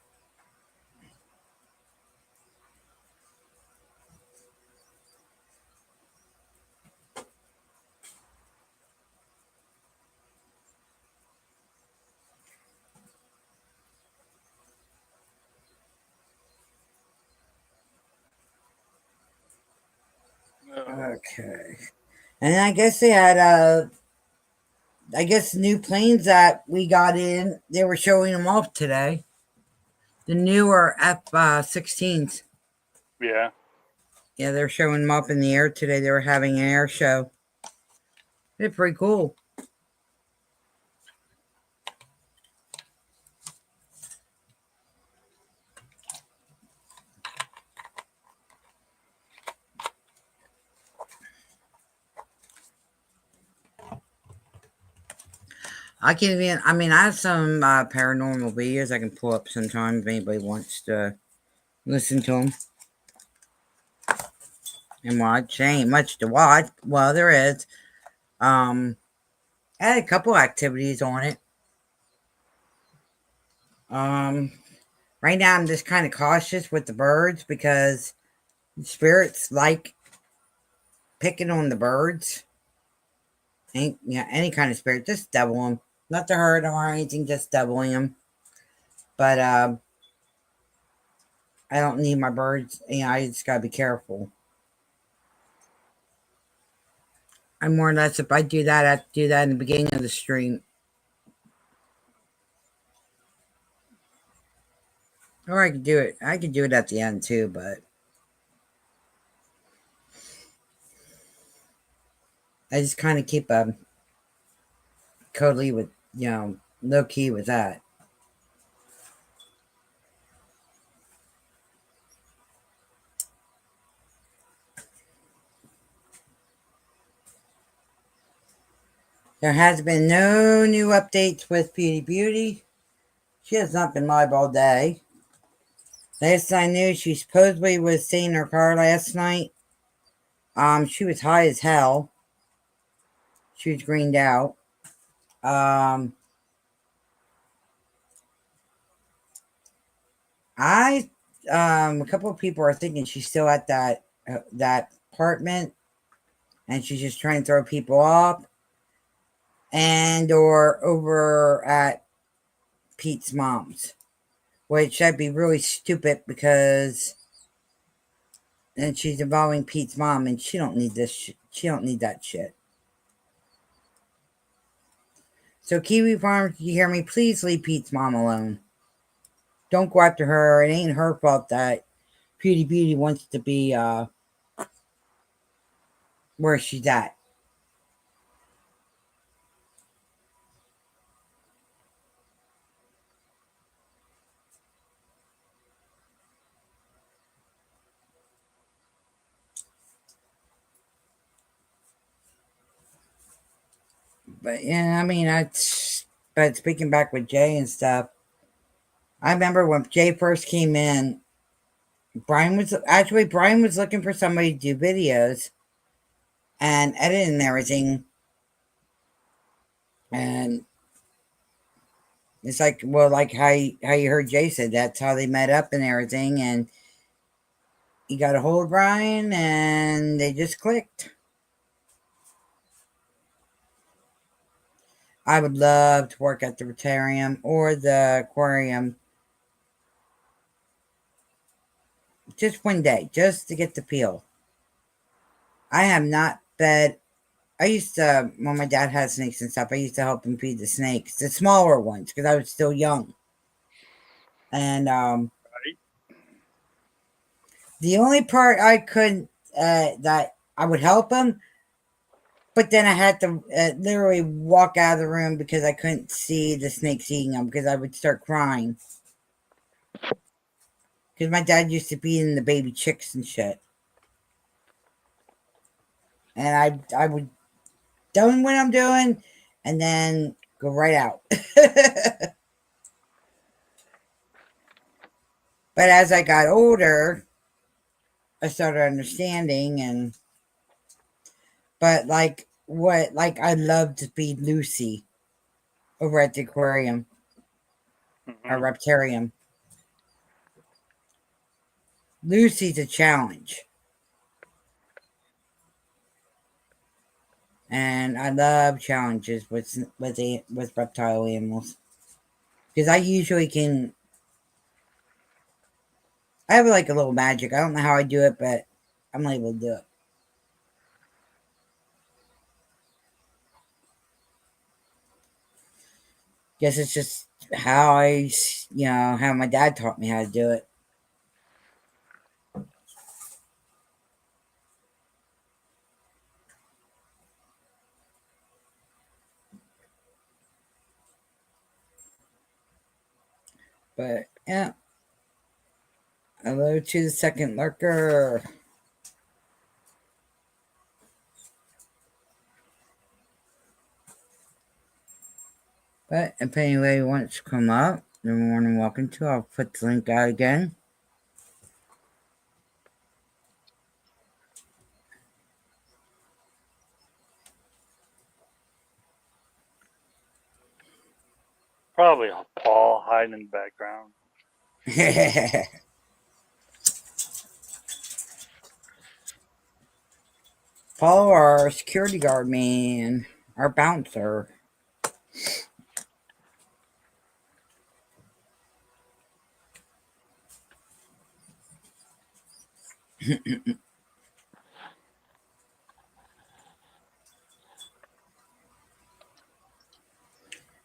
Okay. And then I guess they had I guess the new planes that we got in, they were showing them off today. The newer F-16s. Yeah. Yeah, they're showing them up in the air today. They were having an air show. They're pretty cool. I can even, I mean, I have some paranormal videos I can pull up sometime if anybody wants to listen to them and watch. Ain't much to watch. Well, there is. I had a couple activities on it. Right now I'm just kind of cautious with the birds because spirits like picking on the birds. Ain't yeah, any kind of spirit, just devil them. Not to hurt them or anything, just deviling them. But I don't need my birds. I just gotta be careful. I more or less, if I do that, I have to do that in the beginning of the stream. Or I could do it. I could do it at the end too, but I just kind of keep coldly with, low key with that. There has been no new updates with Beauty. She has not been live all day. Last I knew, she supposedly was seeing her car last night. She was high as hell. She was greened out. A couple of people are thinking she's still at that apartment, and she's just trying to throw people off, and or over at Pete's mom's, which that'd be really stupid because then she's involving Pete's mom, and she don't need this. She don't need that shit. So Kiwi Farm, you hear me? Please leave Pete's mom alone. Don't go after her. It ain't her fault that Beauty wants to be where she's at. But yeah, I mean, but speaking back with Jay and stuff, I remember when Jay first came in, Brian was looking for somebody to do videos and edit and everything. And it's like, well, like how you heard Jay said, that's how they met up and everything. And he got a hold of Brian and they just clicked. I would love to work at the retarium or the aquarium just one day, just to get the feel. I have not fed. I used to, when my dad had snakes and stuff, I used to help him feed the snakes, the smaller ones, because I was still young. And the only part I couldn't, that I would help him, but then I had to literally walk out of the room because I couldn't see the snakes eating them because I would start crying. Because my dad used to be in the baby chicks and shit. And I would done what I'm doing and then go right out. But as I got older, I started understanding but like I love to feed Lucy over at the aquarium or reptarium. Lucy's a challenge. And I love challenges with reptile animals. Because I usually can, I have like a little magic. I don't know how I do it, but I'm able to do it. Guess it's just how how my dad taught me how to do it. But yeah, hello to the second lurker. But if anybody wants to come up, you're more than welcome to. I'll put the link out again. Probably Paul hiding in the background. Follow our security guard man, our bouncer.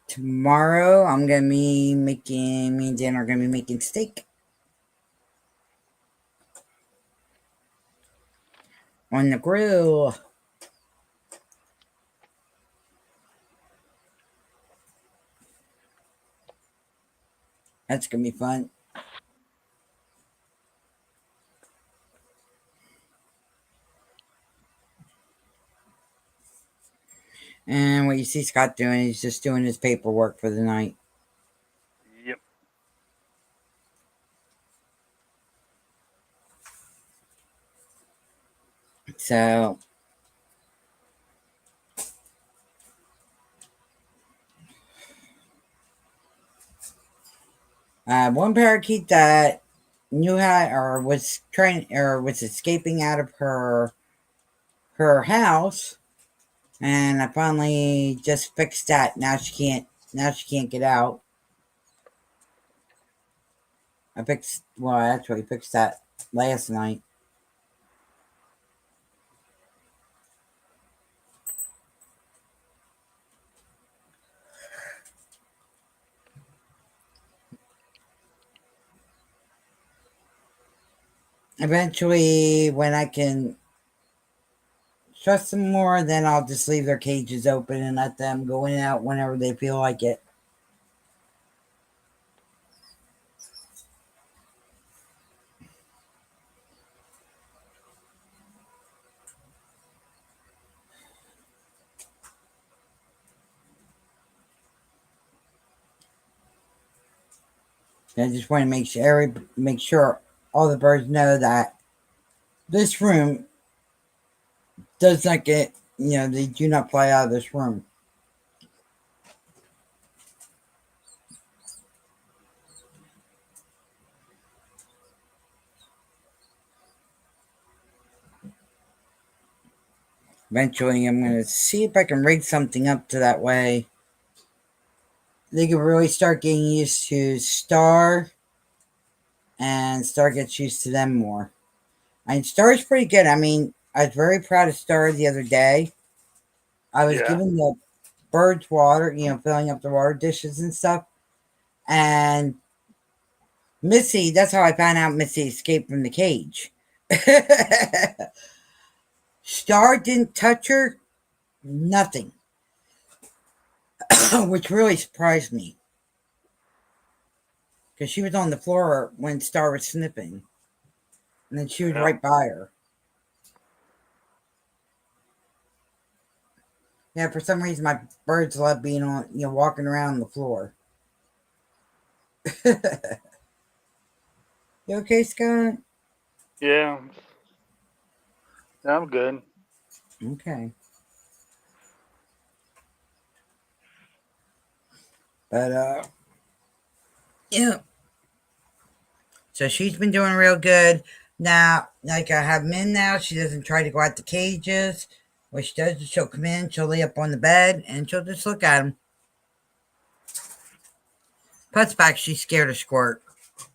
Tomorrow, I'm gonna be making. Me and Dan are gonna be making steak on the grill. That's gonna be fun. And what you see Scott doing, he's just doing his paperwork for the night. Yep. So, one parakeet that knew how or was trying or was escaping out of her house, and I finally just fixed that. Now she can't get out. I actually fixed that last night. Eventually, when I can trust them more, then I'll just leave their cages open and let them go in and out whenever they feel like it. I just want to make sure all the birds know that this room does not get, they do not fly out of this room. Eventually, I'm going to see if I can rig something up to that way. They can really start getting used to Star, and Star gets used to them more. I mean, Star's pretty good. I mean, I was very proud of Star the other day. I was giving the birds water, filling up the water dishes and stuff. And Missy, that's how I found out Missy escaped from the cage. Star didn't touch her, nothing, which really surprised me. Because she was on the floor when Star was sniffing. And then she was right by her. Yeah, for some reason my birds love being on, walking around the floor. You okay, Scott? Yeah. I'm good. Okay. But, yeah. So she's been doing real good. Now, like I have Min now, she doesn't try to go out the cages. What she does is she'll come in, she'll lay up on the bed, and she'll just look at him. Plus back, she's scared of Squirt.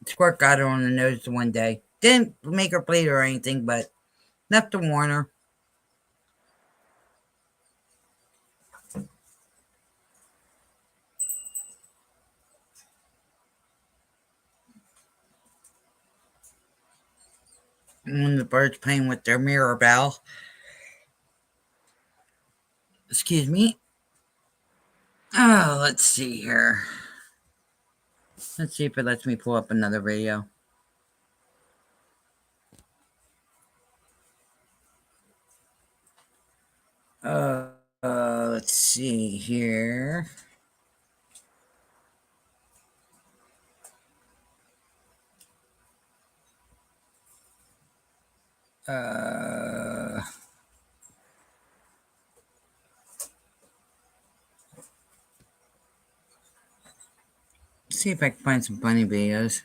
Squirt got her on the nose the one day. Didn't make her bleed or anything, but enough to warn her. When the birds playing with their Mirabelle. Excuse me. Oh, let's see here. Let's see if it lets me pull up another video. Let's see here. See if I can find some funny videos.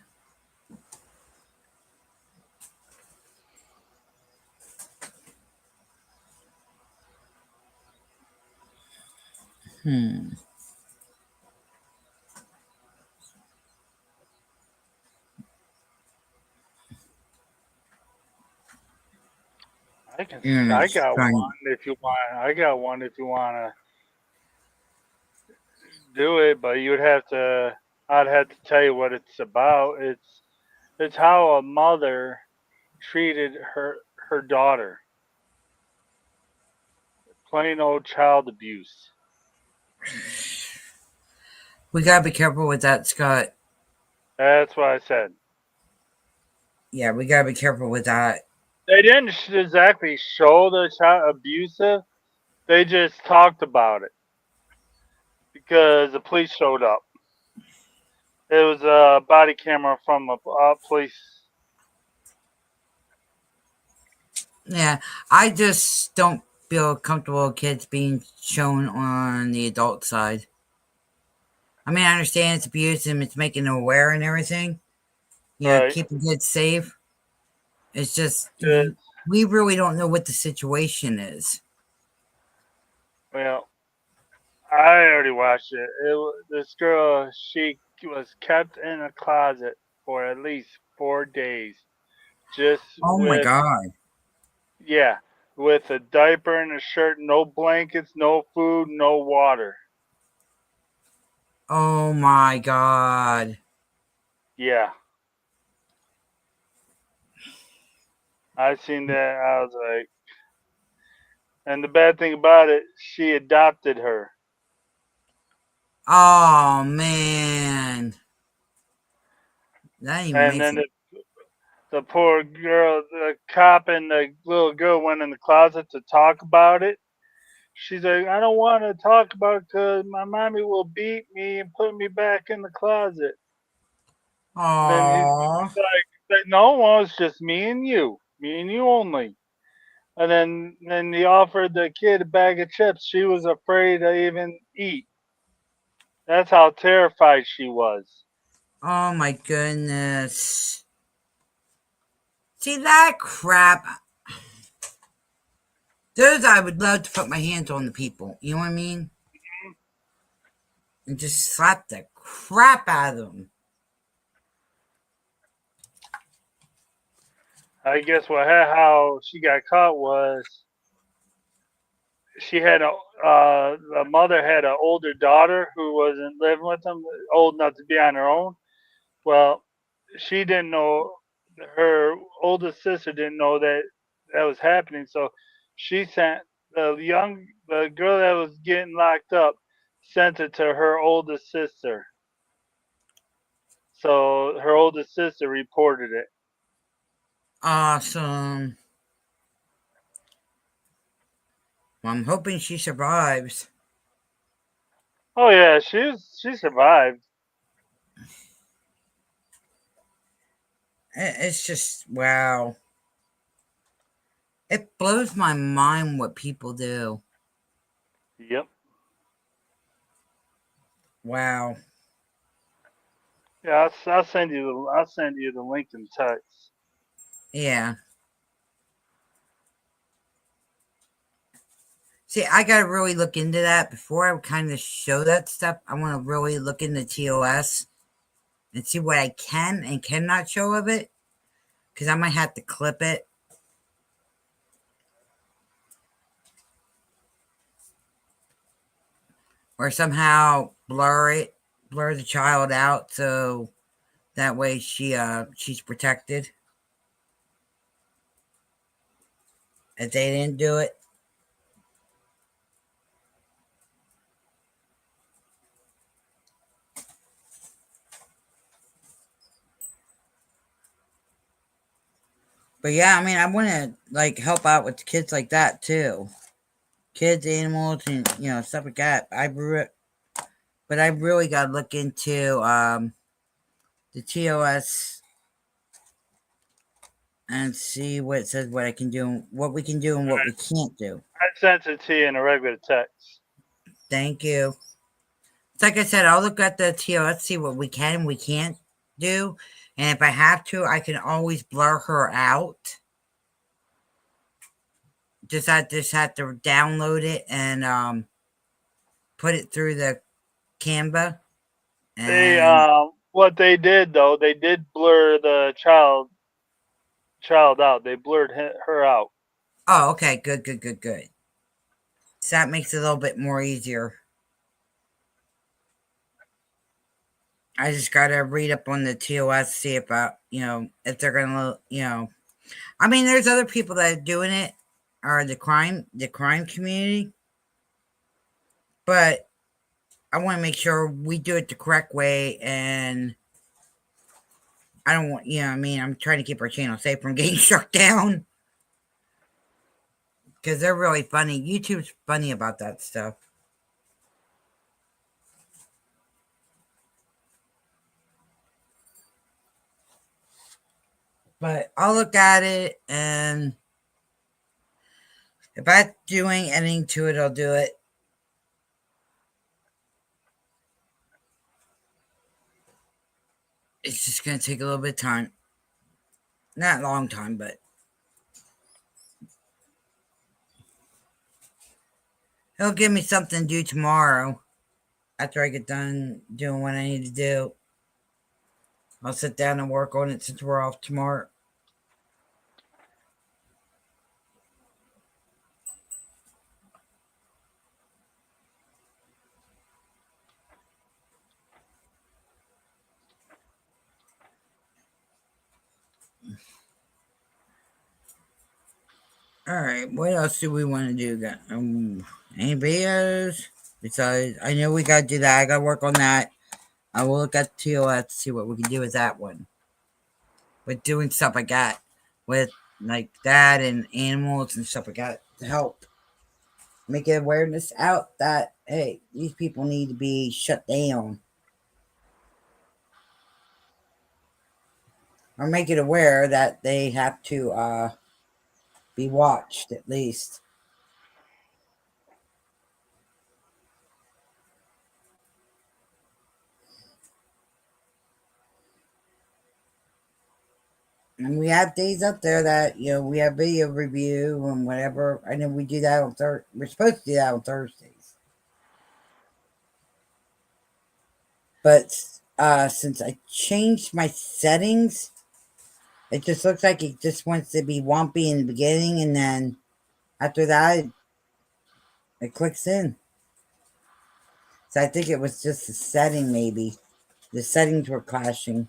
Yeah, I it's got trying. one if you want. I got one if you want to do it, but you would have to. I'd have to tell you what it's about. It's how a mother treated her daughter. Plain old child abuse. We gotta be careful with that, Scott. That's what I said. Yeah, we gotta be careful with that. They didn't exactly show the child abusive. They just talked about it because the police showed up. It was a body camera from a police. Yeah, I just don't feel comfortable with kids being shown on the adult side. I mean, I understand it's abuse and it's making them aware and everything. You know, Right. keeping kids safe. It's just Good. we really don't know what the situation is. Well, I already watched it. This girl, she was kept in a closet for at least 4 days, just Oh my with god. yeah, with a diaper and a shirt, no blankets, no food, no water. Oh my god. Yeah, I seen that. I was like, and the bad thing about it, she adopted her. Oh man. That even And makes then it. the poor girl, the cop and the little girl went in the closet to talk about it. She's like, I don't want to talk about it because my mommy will beat me and put me back in the closet. And then he's Oh. like, no, it's just me and you only. And then he offered the kid a bag of chips. She was afraid to even eat. That's how terrified she was. Oh my goodness. See that crap? Those I would love to put my hands on the people. You know what I mean? And just slap the crap out of them. I guess how she got caught was she had the mother had an older daughter who wasn't living with them, old enough to be on her own. Well, she didn't know, her oldest sister didn't know that that was happening, so she sent the girl that was getting locked up, sent it to her oldest sister. So her oldest sister reported it. Awesome. Well, I'm hoping she survives. Oh yeah, she survived. It's just, wow. It blows my mind what people do. Yep. Wow. Yeah, I'll send you the link in text. Yeah. See, I gotta really look into that before I kind of show that stuff. I want to really look into TOS and see what I can and cannot show of it, because I might have to clip it or somehow blur the child out, so that way she's protected. if they didn't do it. But yeah, I mean, I want to like help out with kids like that too. Kids, animals, and stuff like that. But I really got to look into the TOS and see what it says, what I can do, what we can do, and what we can't do. I sent it to you in a regular text. Thank you. It's like I said, I'll look at the TOS, see what we can and we can't do. And if I have to, I can always blur her out. Just have to download it and put it through the Canva. They And what they did though, they did blur the child out. They blurred her out. oh, okay, good. So that makes it a little bit more easier. I just gotta read up on the TOS, see about if they're gonna I mean, there's other people that are doing it, or the crime community, but I want to make sure we do it the correct way, and I don't want I mean, I'm trying to keep our channel safe from getting shut down because they're really funny. YouTube's funny about that stuff. But I'll look at it, and if I'm doing anything to it, I'll do it. It's just going to take a little bit of time. Not a long time, but he'll give me something to do tomorrow after I get done doing what I need to do. I'll sit down and work on it since we're off tomorrow. All right, what else do we want to do? Any videos? Besides, I know we got to do that. I got to work on that. I will look at TOS to see what we can do with that one. With doing stuff like that. With like that and animals and stuff like that to help make awareness out that, hey, these people need to be shut down. Or make it aware that they have to be watched at least. And we have days up there that, we have video review and whatever. I know we do that on we're supposed to do that on Thursdays. But since I changed my settings, it just looks like it just wants to be wumpy in the beginning, and then after that, it clicks in. So I think it was just the setting, maybe. The settings were clashing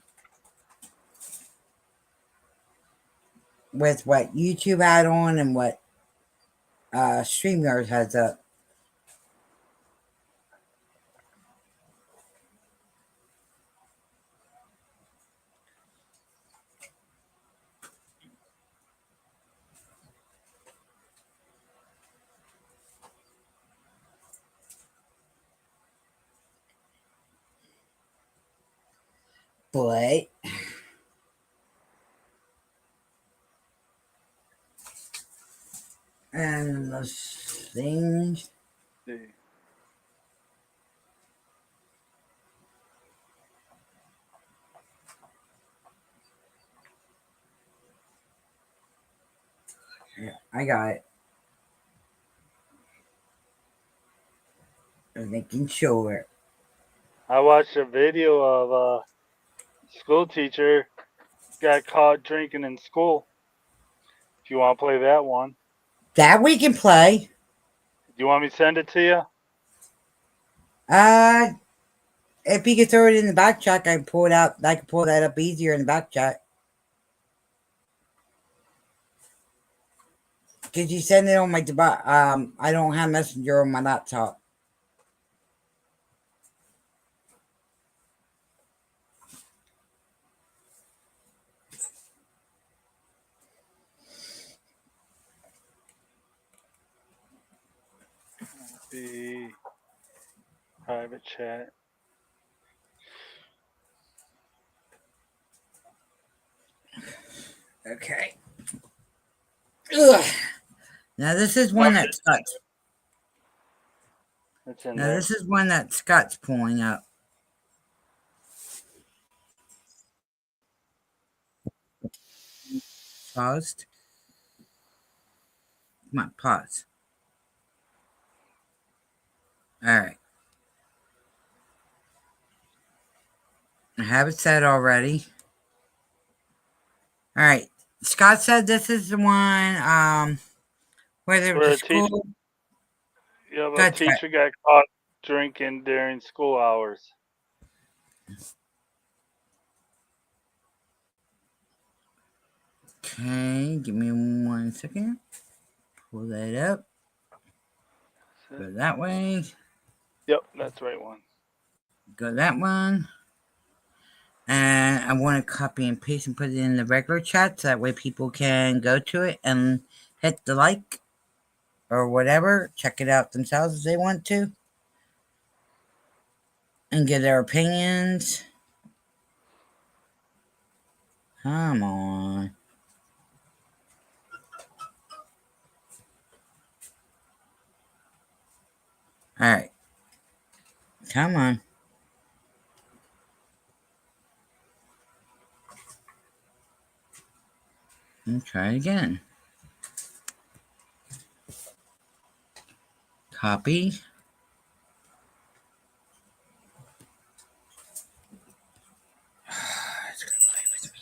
with what YouTube had on and what StreamYard has up. But and those things. Yeah, I got it. I'm making sure. I watched a video of a school teacher got caught drinking in school. If you want to play that one. That we can play. Do you want me to send it to you? If you could throw it in the back chat, I can pull it out. I can pull that up easier in the back chat. Did you send it on my device? I don't have Messenger on my laptop. The private chat. Okay. Ugh. Now this is one that Scott's. It's in Now there. this is one that Scott's pulling up. Paused. Come on, pause. All right. I have it set already. All right. Scott said this is the one where there was Where a a teacher, school. yeah, a That's right. teacher got caught drinking during school hours. Okay, give me 1 second. Pull that up. Go that way. Yep, that's the right one. Go that one. And I want to copy and paste and put it in the regular chat so that way people can go to it and hit the like or whatever. Check it out themselves if they want to. And get their opinions. Come on. Alright. Come on. And try it again. Copy. It's gonna play with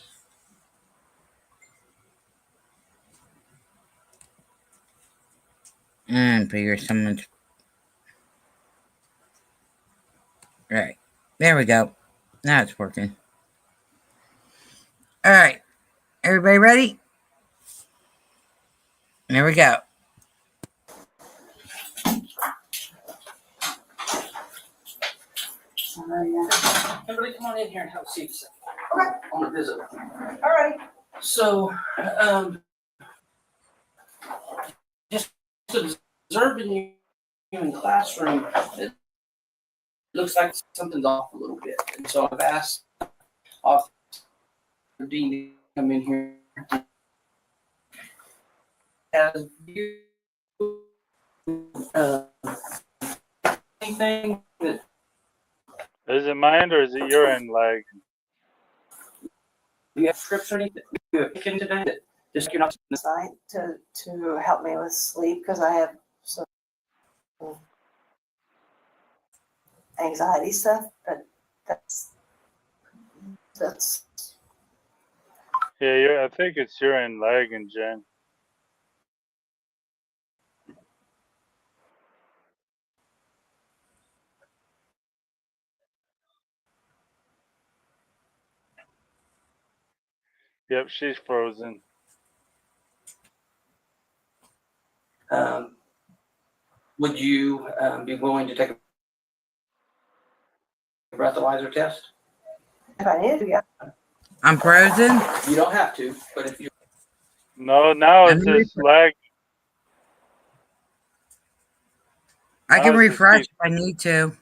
me. And figure someone's. Right. There we go. Now it's working. Alright. Everybody ready? There we go. Everybody come on in here and have a seat. Okay. I want to visit. All right. So, just observing you in the classroom, it looks like something's off a little bit. And so I've asked Officer Dean to come in here. Has you anything that Is it mine or is it your end lag? do you have scripts or anything you're picking today that just you're not Side to help me with sleep because I have some anxiety stuff, but that's Yeah, I think it's your end lagging, Jen. Yep, she's frozen. Would you be willing to take a breathalyzer test? if I need to. Yeah. I'm frozen. You don't have to, but if you No, now I'm it's just lag. I can Now it's just refresh keep- if I need to.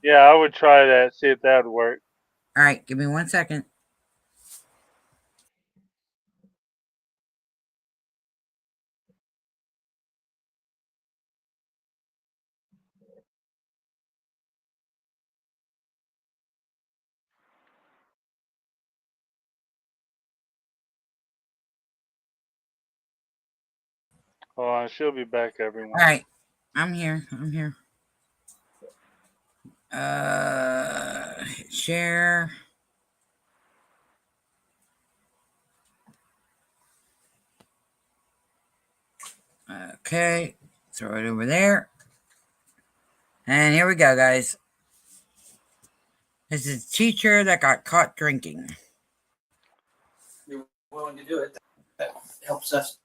Yeah, I would try that. See if that would work. All right, give me 1 second. Hold on, she'll be back, All everyone. right, I'm here. Share. Okay, throw it over there. And here we go, guys. This is a teacher that got caught drinking. you're willing to do it, that helps us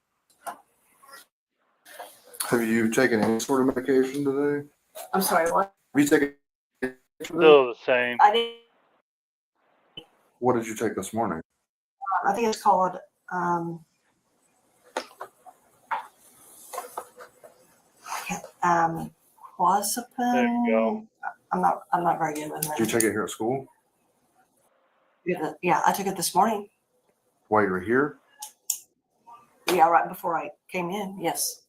Have you taken any sort of medication today? I'm sorry, what? Have you taken? Still the same. I did. What did you take this morning? I think it's called clozapine. There you go. I'm not very good with Did you that. take it here at school Yeah, I took it this morning. while you were here? Yeah, right before I came in. Yes.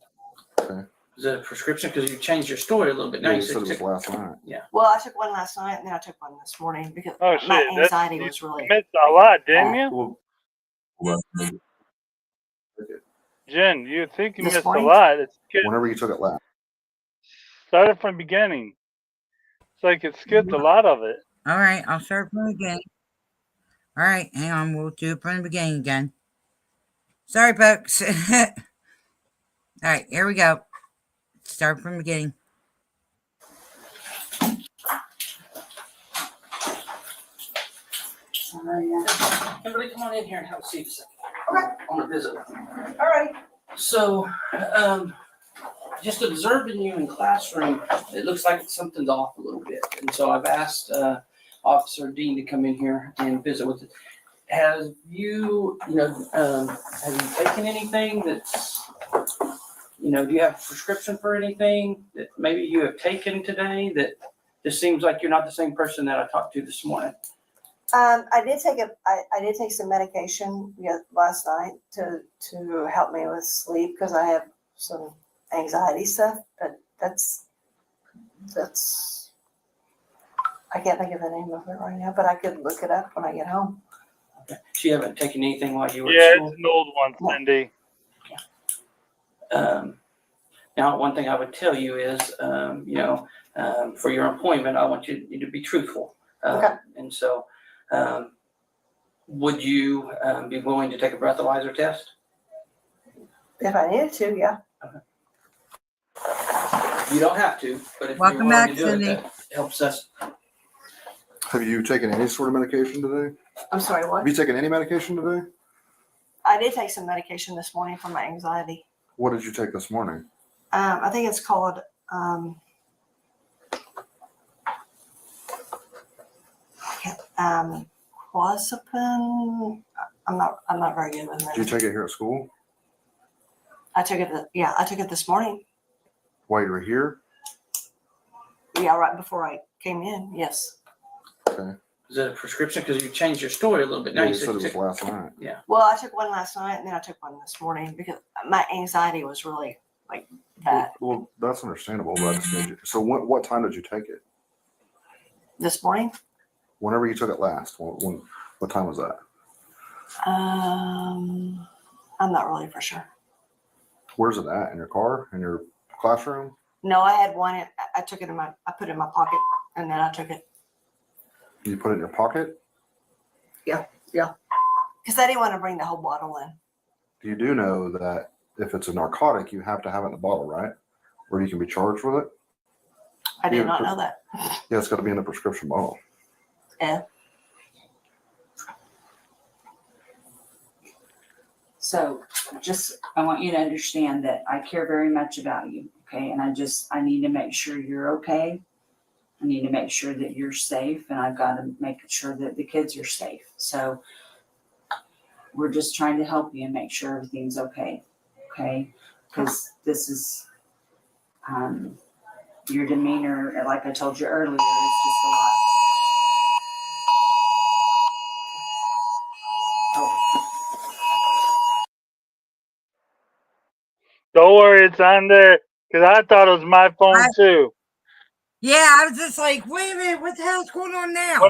Okay. Is it a prescription? Because you changed your story a little bit. Now Yeah, you you said said it you was took. last night. Well, I took one last night and then I took one this morning because Oh my shit, anxiety you was really. missed a lot, didn't you? Well, Jen, you think you This missed morning? a lot. It's good. whenever you took it last. Started from the beginning. It's like it skipped a lot of it. All right, I'll start from the beginning. All right, hang on. We'll do it from the beginning again. Sorry, folks. All right, here we go. Start from the beginning. Kimberly, come on in here and have a seat a second. I want to visit with you. All right. So, just observing you in classroom, it looks like something's off a little bit. And so I've asked Officer Dean to come in here and visit with you. Have you taken anything that's, do you have a prescription for anything that maybe you have taken today that just seems like you're not the same person that I talked to this morning? I did take some medication last night to help me with sleep because I have some anxiety stuff, but that's I can't think of the name of it right now, but I could look it up when I get home. Okay. So you haven't taken anything while you were Yeah, at school? it's an old one, Cindy. Now, one thing I would tell you is, for your appointment, I want you to be truthful. Okay. And so, would you be willing to take a breathalyzer test? If I needed to, yeah. You don't have to, but if Welcome you're willing back, to do Cindy. it, that helps us. Have you taken any sort of medication today? I'm sorry, what? Have you taken any medication today? I did take some medication this morning for my anxiety. What did you take this morning? I think it's called clozapine. I'm not very good with Did you that. take it here at school I took it this morning. while you were here? Yeah, right before I came in. Yes. Okay. Is it a prescription? Because you changed your story a little bit. Now Yeah, you you said said you it was took. last night. Yeah. Well, I took one last night and then I took one this morning because my anxiety was really like bad Well, that's understandable, but I just need you. So what time did you take it? this morning. Whenever you took it last. What time was that? I'm not really for sure. Where's it at? In your car? In your classroom? No, I had one. I took it I put it in my pocket and then I took it. You put it in your pocket? Because I didn't want to bring the whole bottle in. You do know that if it's a narcotic, you have to have it in the bottle, right? Or you can be charged with it. I did Yeah, not but- know that. Yeah, it's got to be in the prescription bottle. Yeah. So just, I want you to understand that I care very much about you, okay? And I need to make sure you're okay. I need to make sure that you're safe, and I've got to make sure that the kids are safe. So we're just trying to help you and make sure everything's okay, okay? Because this is, your demeanor, like I told you earlier, is just a lot. Don't worry, it's on there. Because I thought it was my phone too. Yeah, I was just like, wait a minute, what the hell's going on now?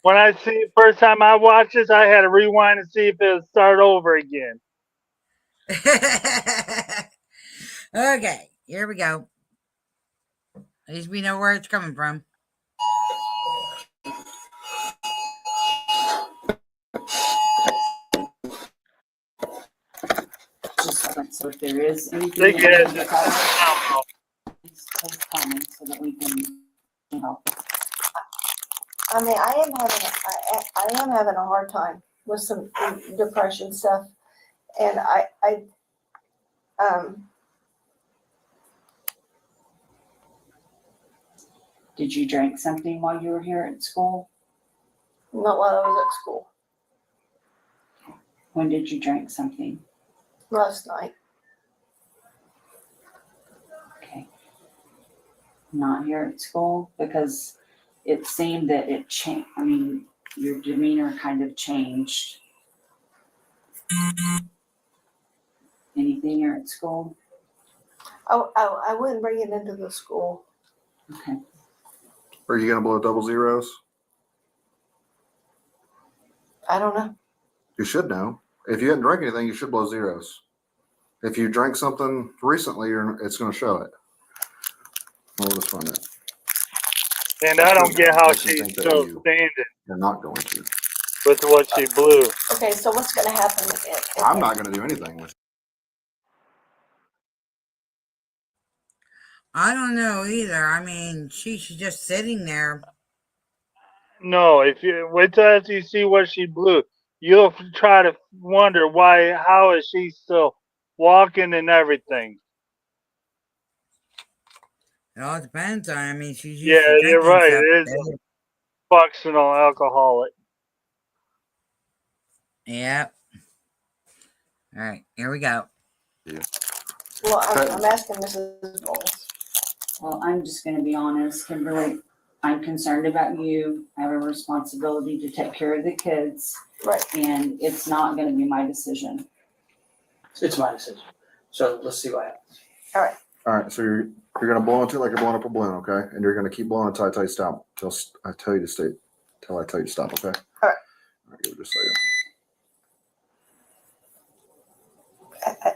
When I see it first time I watched this, I had to rewind and see if it would start over again. Okay, here we go. At least we know where it's coming from. So if there is anything They that get you it. can cover, please comment so that we can help. I mean, I am having a hard time with some depression stuff, and Did you drink something while you were here at school? Not while I was at school. When did you drink something? Last night. Okay. Not here at school, because it seemed that it changed. I mean, your demeanor kind of changed. Anything here at school? I wouldn't bring it into the school. Okay. Are you gonna blow double zeros? I don't know. You should know. If you hadn't drank anything, you should blow zeros. If you drank something recently, it's gonna show it. We'll just find it. And I don't get how Makes me she's think that still you- standing You're not going to. with what she blew. Okay, so what's gonna happen if I'm not gonna do anything with it. I don't know either. I mean, she's just sitting there. No, if you wait till after you see what she blew, you'll try to wonder why. How is she still walking and everything? It all depends on. I mean, she's Yeah, used to you're drinking right. stuff. It is a functional alcoholic. Yep. All right, here we go. well, I'm asking Mrs. Bowles. Well, I'm just gonna be honest, Kimberly. I'm concerned about you. I have a responsibility to take care of the kids, Right. and it's not gonna be my decision. It's my decision. So let's see what happens. All right, so you're gonna blow into it like you're blowing up a balloon, okay? And you're gonna keep blowing until I tell you stop. Till I tell you to stay. Till I tell you to stop, okay? All right. All right, give it just a second.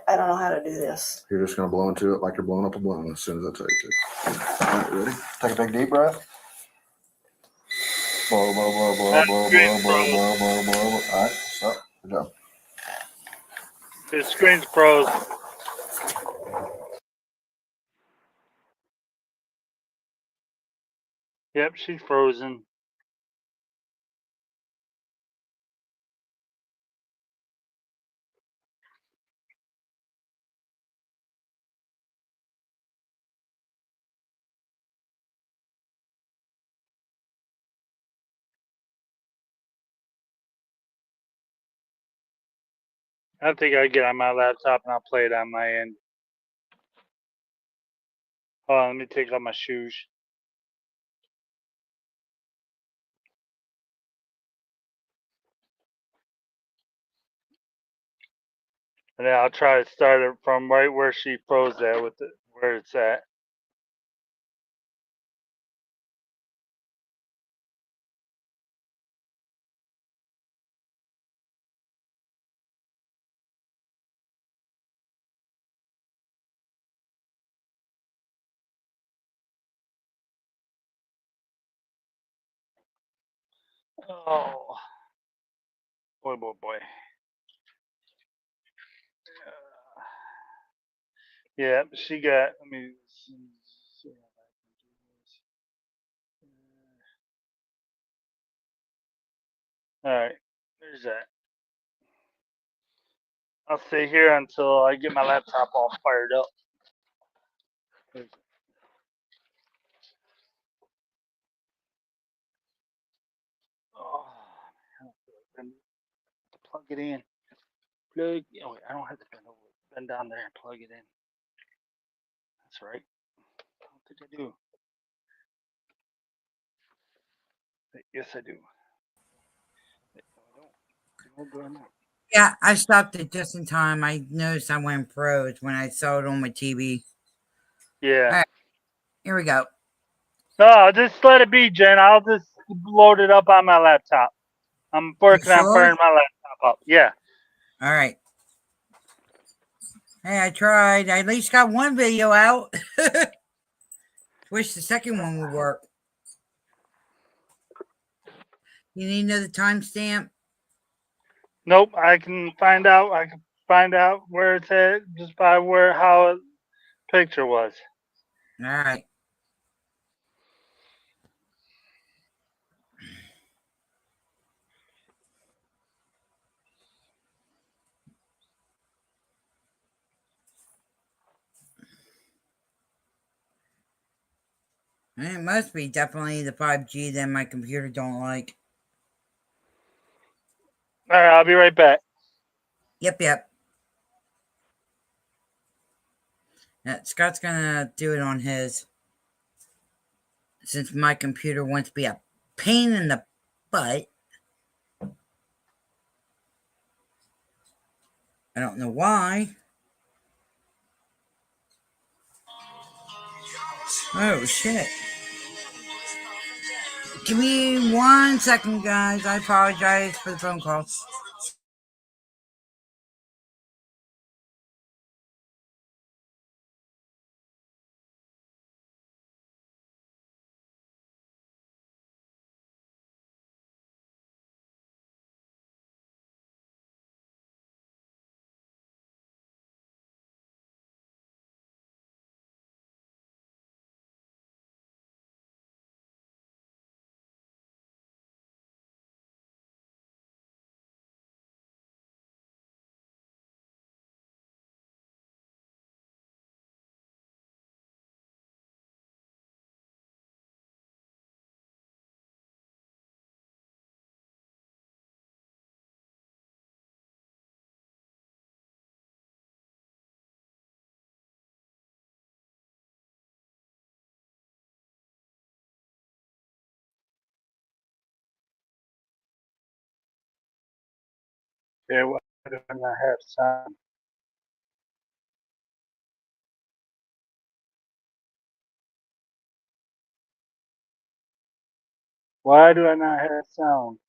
I don't know how to do this. You're just gonna blow into it like you're blowing up a balloon as soon as I tell you to. All right, you ready? Take a big deep breath. Blow, blow, blow, blow, blow, blow, blow, blow, blow, blow. All right, stop. Good job. The screen's froze. Yep, she's frozen. I think I get on my laptop and I'll play it on my end. Hold on, let me take off my shoes. And then I'll try to start it from right where she froze at with it, where it's at. Oh, boy, boy, boy. Yeah, she got. Let me see if I can do this. All right, there's that. I'll stay here until I get my laptop all fired up. Oh, plug it in. Plug. Oh, wait, I don't have to bend over. Bend down there and plug it in. That's right. I don't think I do. Yes, I do. No, do I not? Yeah, I stopped it just in time. I noticed I went froze when I saw it on my TV. Yeah. All right, here we go. No, just let it be, Jen. I'll just load it up on my laptop. I'm working on sure? firing my laptop up. Yeah. All right. Hey, I tried. I at least got one video out. Wish the second one would work. You need another timestamp? Nope. I can find out. I can find out where it's at just by how the picture was. All right. It must be definitely the 5G that my computer don't like. All right, I'll be right back. Yep. Scott's gonna do it on his. Since my computer wants to be a pain in the butt. I don't know why. Oh, shit. Give me 1 second, guys. I apologize for the phone call. Yeah, why do I not have sound? Why do I not have sound?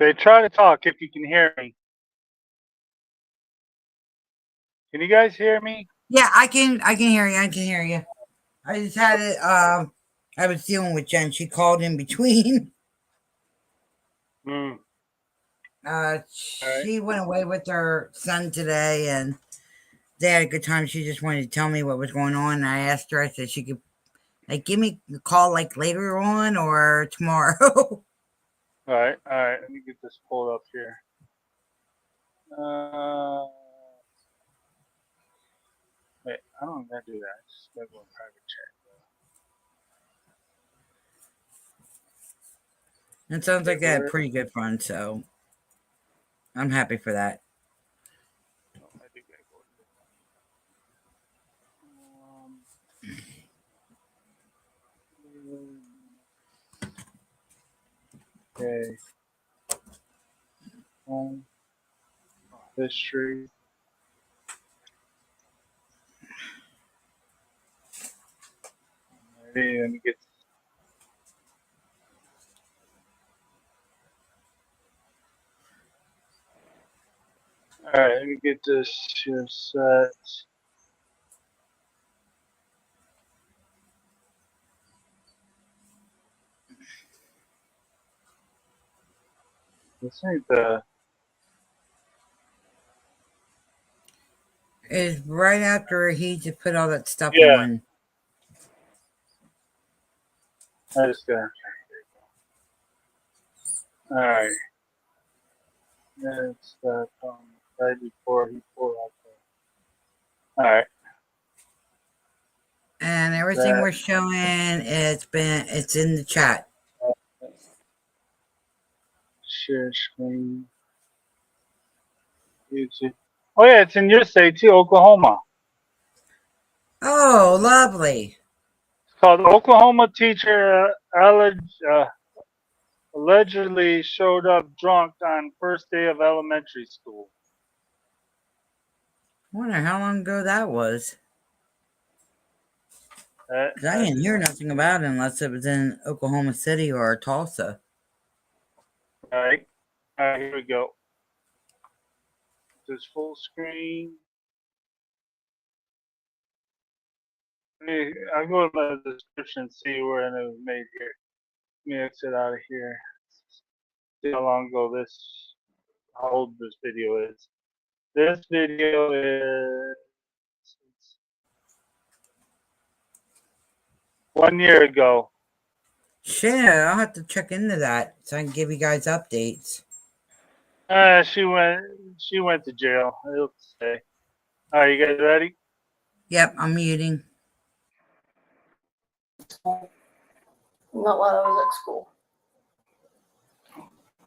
Okay, try to talk if you can hear me. Can you guys hear me? Yeah, I can hear you. I can hear you. I just had it. I was dealing with Jen. She called in between. Hmm. She went away with her son today, and they had a good time. She just wanted to tell me what was going on. And I asked her. I said she could give me a call later on or tomorrow. All right. Let me get this pulled up here. Wait, I don't gotta do that. Just gotta go in private chat. It sounds like they had pretty good fun, so I'm happy for that. I think I go okay. Home. History. Maybe let me get. All right, let me get this here set. This ain't the. It's right after he just put all that stuff Yeah. on. I just got. All right. That's that right before he pulled out there. All right. And everything we're showing, it's in the chat. Share screen. YouTube. Oh yeah, it's in your state too, Oklahoma. Oh, lovely. It's called Oklahoma teacher allegedly showed up drunk on first day of elementary school. I wonder how long ago that was. 'Cause I didn't hear nothing about it unless it was in Oklahoma City or Tulsa. All right, here we go. This full screen. I'll go to the description and see where it was made here. Let me exit out of here. See how long ago how old this video is. This video is 1 year ago. Shit, I'll have to check into that so I can give you guys updates. She went to jail. It'll say. All right, you guys ready? Yep, I'm muting. Not while I was at school.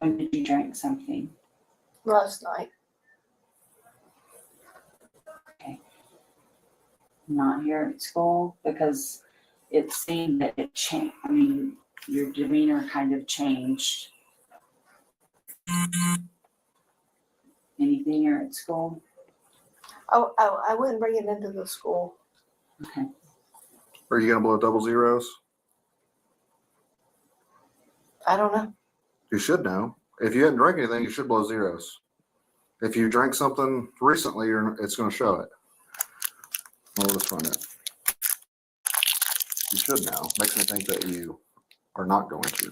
When did you drink something? Last night. Not here at school, because it seemed that it changed. I mean, your demeanor kind of changed. Anything here at school? Oh, I wouldn't bring it into the school. Okay. Are you gonna blow double zeros? I don't know. You should know. If you hadn't drank anything, you should blow zeros. If you drank something recently, it's going to show it. Well, let's run it. You should know. Makes me think that you are not going to.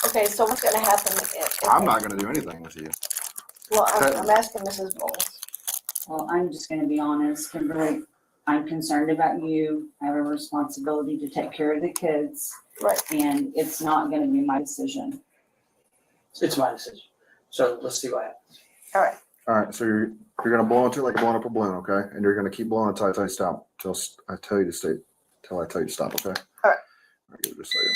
Okay, so what's going to happen? I'm not going to do anything with you. Well, I'm asking Mrs. Bowles. Well, I'm just gonna be honest, Kimberly. I'm concerned about you. I have a responsibility to take care of the kids. Right. And it's not gonna be my decision. It's my decision. So let's see what happens. All right. All right, so you're going to blow into it like you're blowing up a balloon, okay? And you're going to keep blowing until I tell you stop. Till I tell you to stay. Till I tell you to stop, okay? All right. All right, give it a second.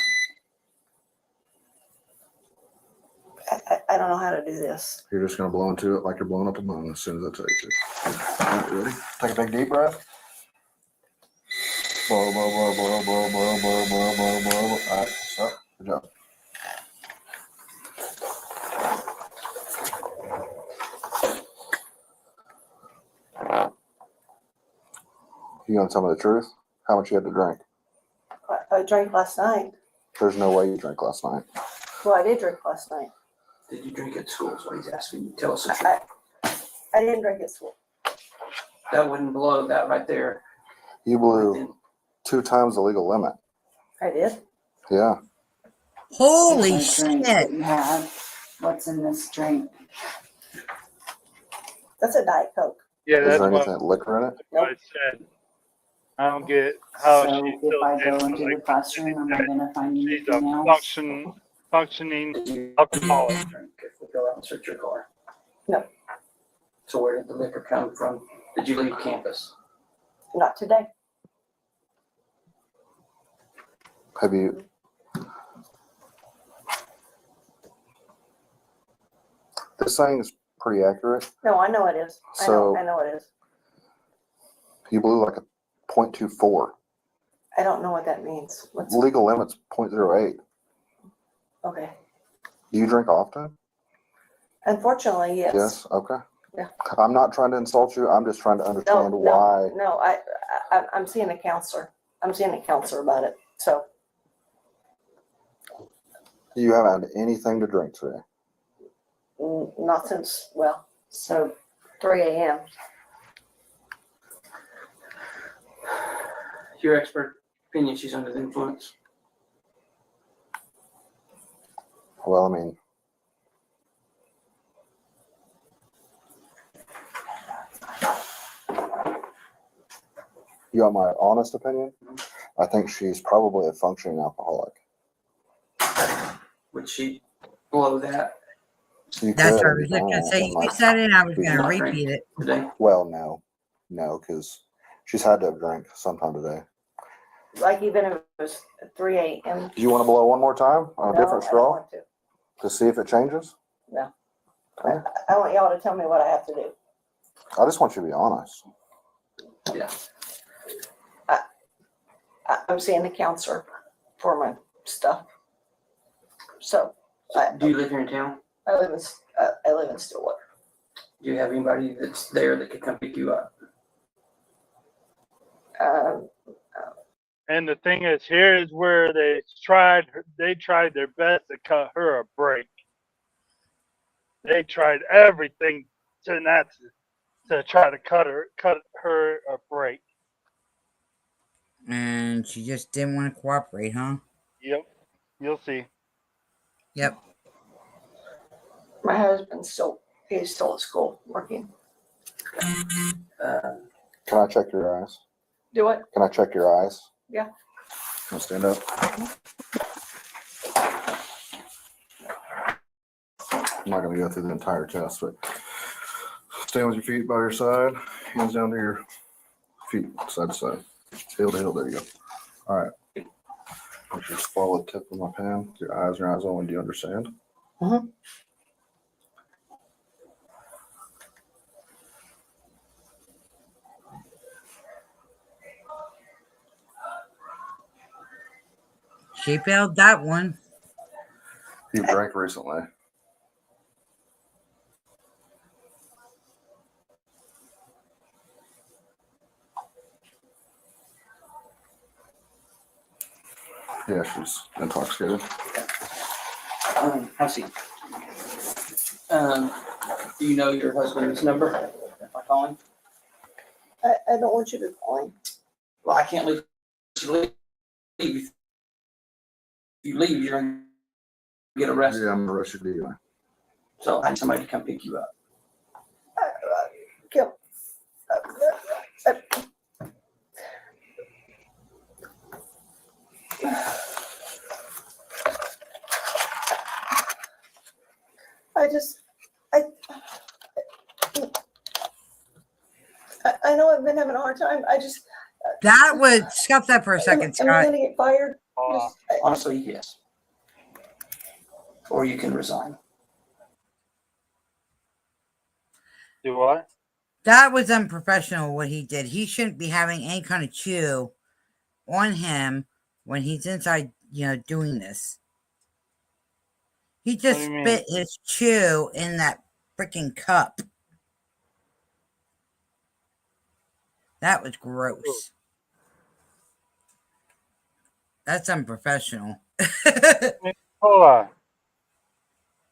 I don't know how to do this. You're just going to blow into it like you're blowing up a balloon as soon as I tell you to. All right, you ready? Take a big deep breath. Blow, blow, blow, blow, blow, blow, blow, blow, blow, blow. All right, stop. Good job. You gonna tell me the truth? How much you had to drink? I drank last night. There's no way you drank last night. Well, I did drink last night. Did you drink at school? Is what he's asking you. Tell us the truth. I didn't drink at school. That wouldn't blow that right there. You blew 2 times the legal limit. I did. Yeah. Holy Here's my drink shit. that you have. What's in this drink? That's a Diet Coke. Yeah, Is that's there what, anything liquor in it? what I said. I don't get how So she's if still I go dating into the like classroom, am I gonna find she's a anything else? functioning alcoholic. Drink if we go out and search your car. No. So where did the liquor come from? Did you leave campus? Not today. Have you? This thing is pretty accurate. No, I know it is. So- I know it is. You blew like a 0.24. I don't know what that means. What's Legal limit's 0.08. okay? Do you drink often? Unfortunately, yes. Yes. Okay. Yeah. I'm not trying to insult you. I'm just trying to No, understand why. no. I'm seeing a counselor. I'm seeing a counselor about it. So You haven't had anything to drink today. not since so 3 a.m. Your expert opinion, she's under the influence. Well, I mean, you want my honest opinion? I think she's probably a functioning alcoholic. Would she blow that You That's could, what I was just going to say. You said it, I was going to repeat it. today? Well, no, because she's had to have drank sometime today. Like even if it was 3 a.m. Do you want to blow one more time on a different I don't straw want to see if it changes? No. Okay. I want y'all to tell me what I have to do. I just want you to be honest. Yeah. I'm seeing the counselor for my stuff. So Do you live here in town? I live in Stillwater. Do you have anybody that's there that could come pick you up? And the thing is, here is where they tried their best to cut her a break. They tried everything to try to cut her a break. And she just didn't want to cooperate, huh? Yep, you'll see. Yep. My husband's he's still at school working. Can I check your eyes? Do it. Can I check your eyes? Yeah. I'll stand up. I'm not going to go through the entire test, but stand with your feet by your side, hands down to your feet, side to side, heel to heel. There you go. All right. Just follow the tip of my pen. Your eyes only. Do you understand? Mm-hmm. She failed that one. You drank recently. Yeah, she's intoxicated. I see. Do you know your husband's number? If I call him? I don't want you to call him. Well, I can't let you leave. If you leave, you're going to get arrested. Yeah, I'm going to arrest you for DUI. So I need somebody to come pick you up. Kim. I know I've been having a hard time. That would stop that for a second, am I Scott. going to get fired? Honestly, yes. Or you can resign. Do what? That was unprofessional what he did. He shouldn't be having any kind of chew on him when he's inside, doing this. He just What do you spit his chew in that freaking cup. That was gross. That's unprofessional. Hold on.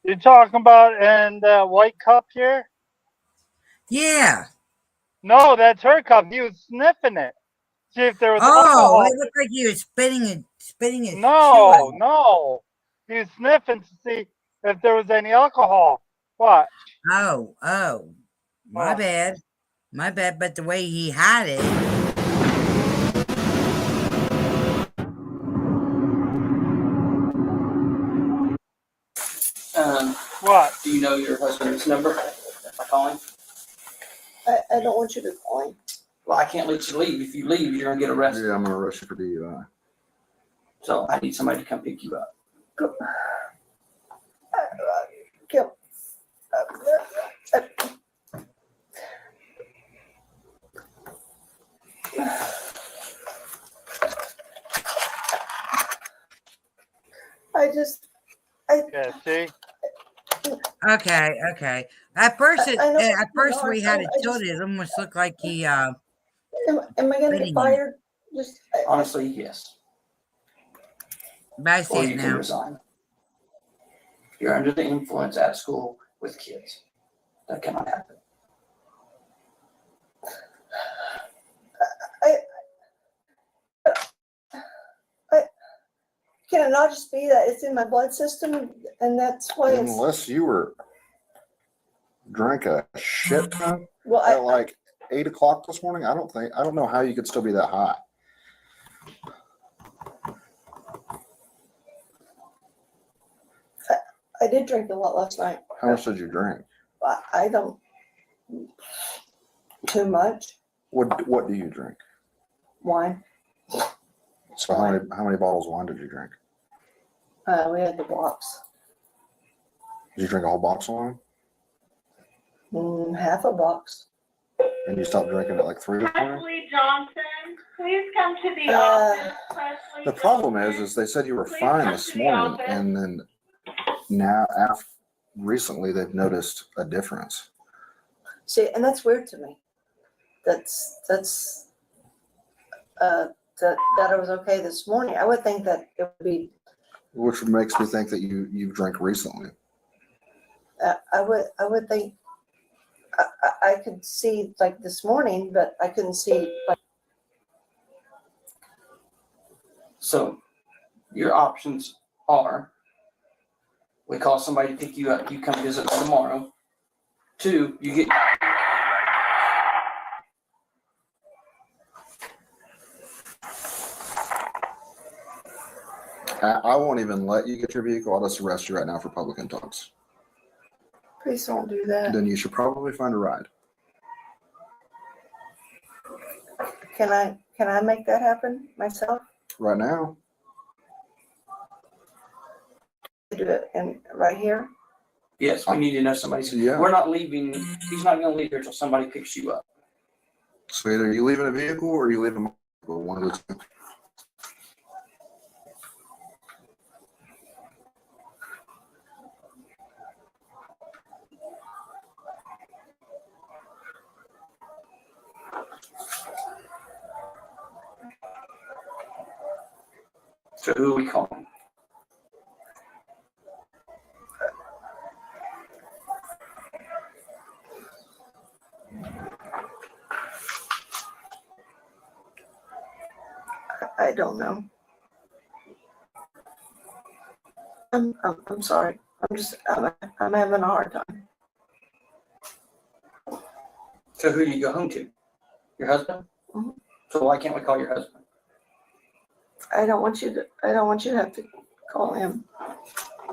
You're talking about in that white cup here? Yeah. No, that's her cup. He was sniffing it. See if there was Oh, alcohol. it looked like he was spitting his No, chew. no. He was sniffing to see if there was any alcohol. What? Oh. My bad. My bad, but the way he had it. What? Do you know your husband's number? If I call him? I don't want you to call him. Well, I can't let you leave. If you leave, you're going to get arrested. Yeah, I'm going to arrest you for DUI. So I need somebody to come pick you up. Kim. Yeah, see? Okay. At first, we had it I tilted. It almost looked like he. Am I going to get fired? Honestly, yes. But I see Or it you can now. resign. You're under the influence at school with kids. That cannot happen. Can it not just be that it's in my blood system and that's why it's. Unless you were drank a shit ton Well, at like 8 o'clock this morning, I don't know how you could still be that high. I did drink a lot last night. How much did you drink? I don't. Too much. What do you drink? Wine. So how many bottles of wine did you drink? We had the box. Did you drink a whole box of wine? Half a box. And you stopped drinking at like 3 this morning? Presley Johnson, please come to the office. Presley The problem Johnson. is they said you were Please fine come this to the morning, office. and then now recently they've noticed a difference. See, and that's weird to me. That I was okay this morning. I would think that it would be. Which makes me think that you drank recently. I would think. I could see like this morning, but I couldn't see like. So your options are we call somebody to pick you up, you come visit tomorrow. 2, you get I won't even let you get your vehicle. I'll just arrest you right now for public intox. Please don't do that. Then you should probably find a ride. Can I make that happen myself? Right now. Do it right here? Yes, we need to know somebody's. Yeah. We're not leaving. He's not going to leave here until somebody picks you up. So either you leave in a vehicle or you leave in a vehicle, one of the two. So who are we calling? I don't know. I'm sorry. I'm having a hard time. So who do you go home to? Your husband? Mhm. So why can't we call your husband? I don't want you to have to call him.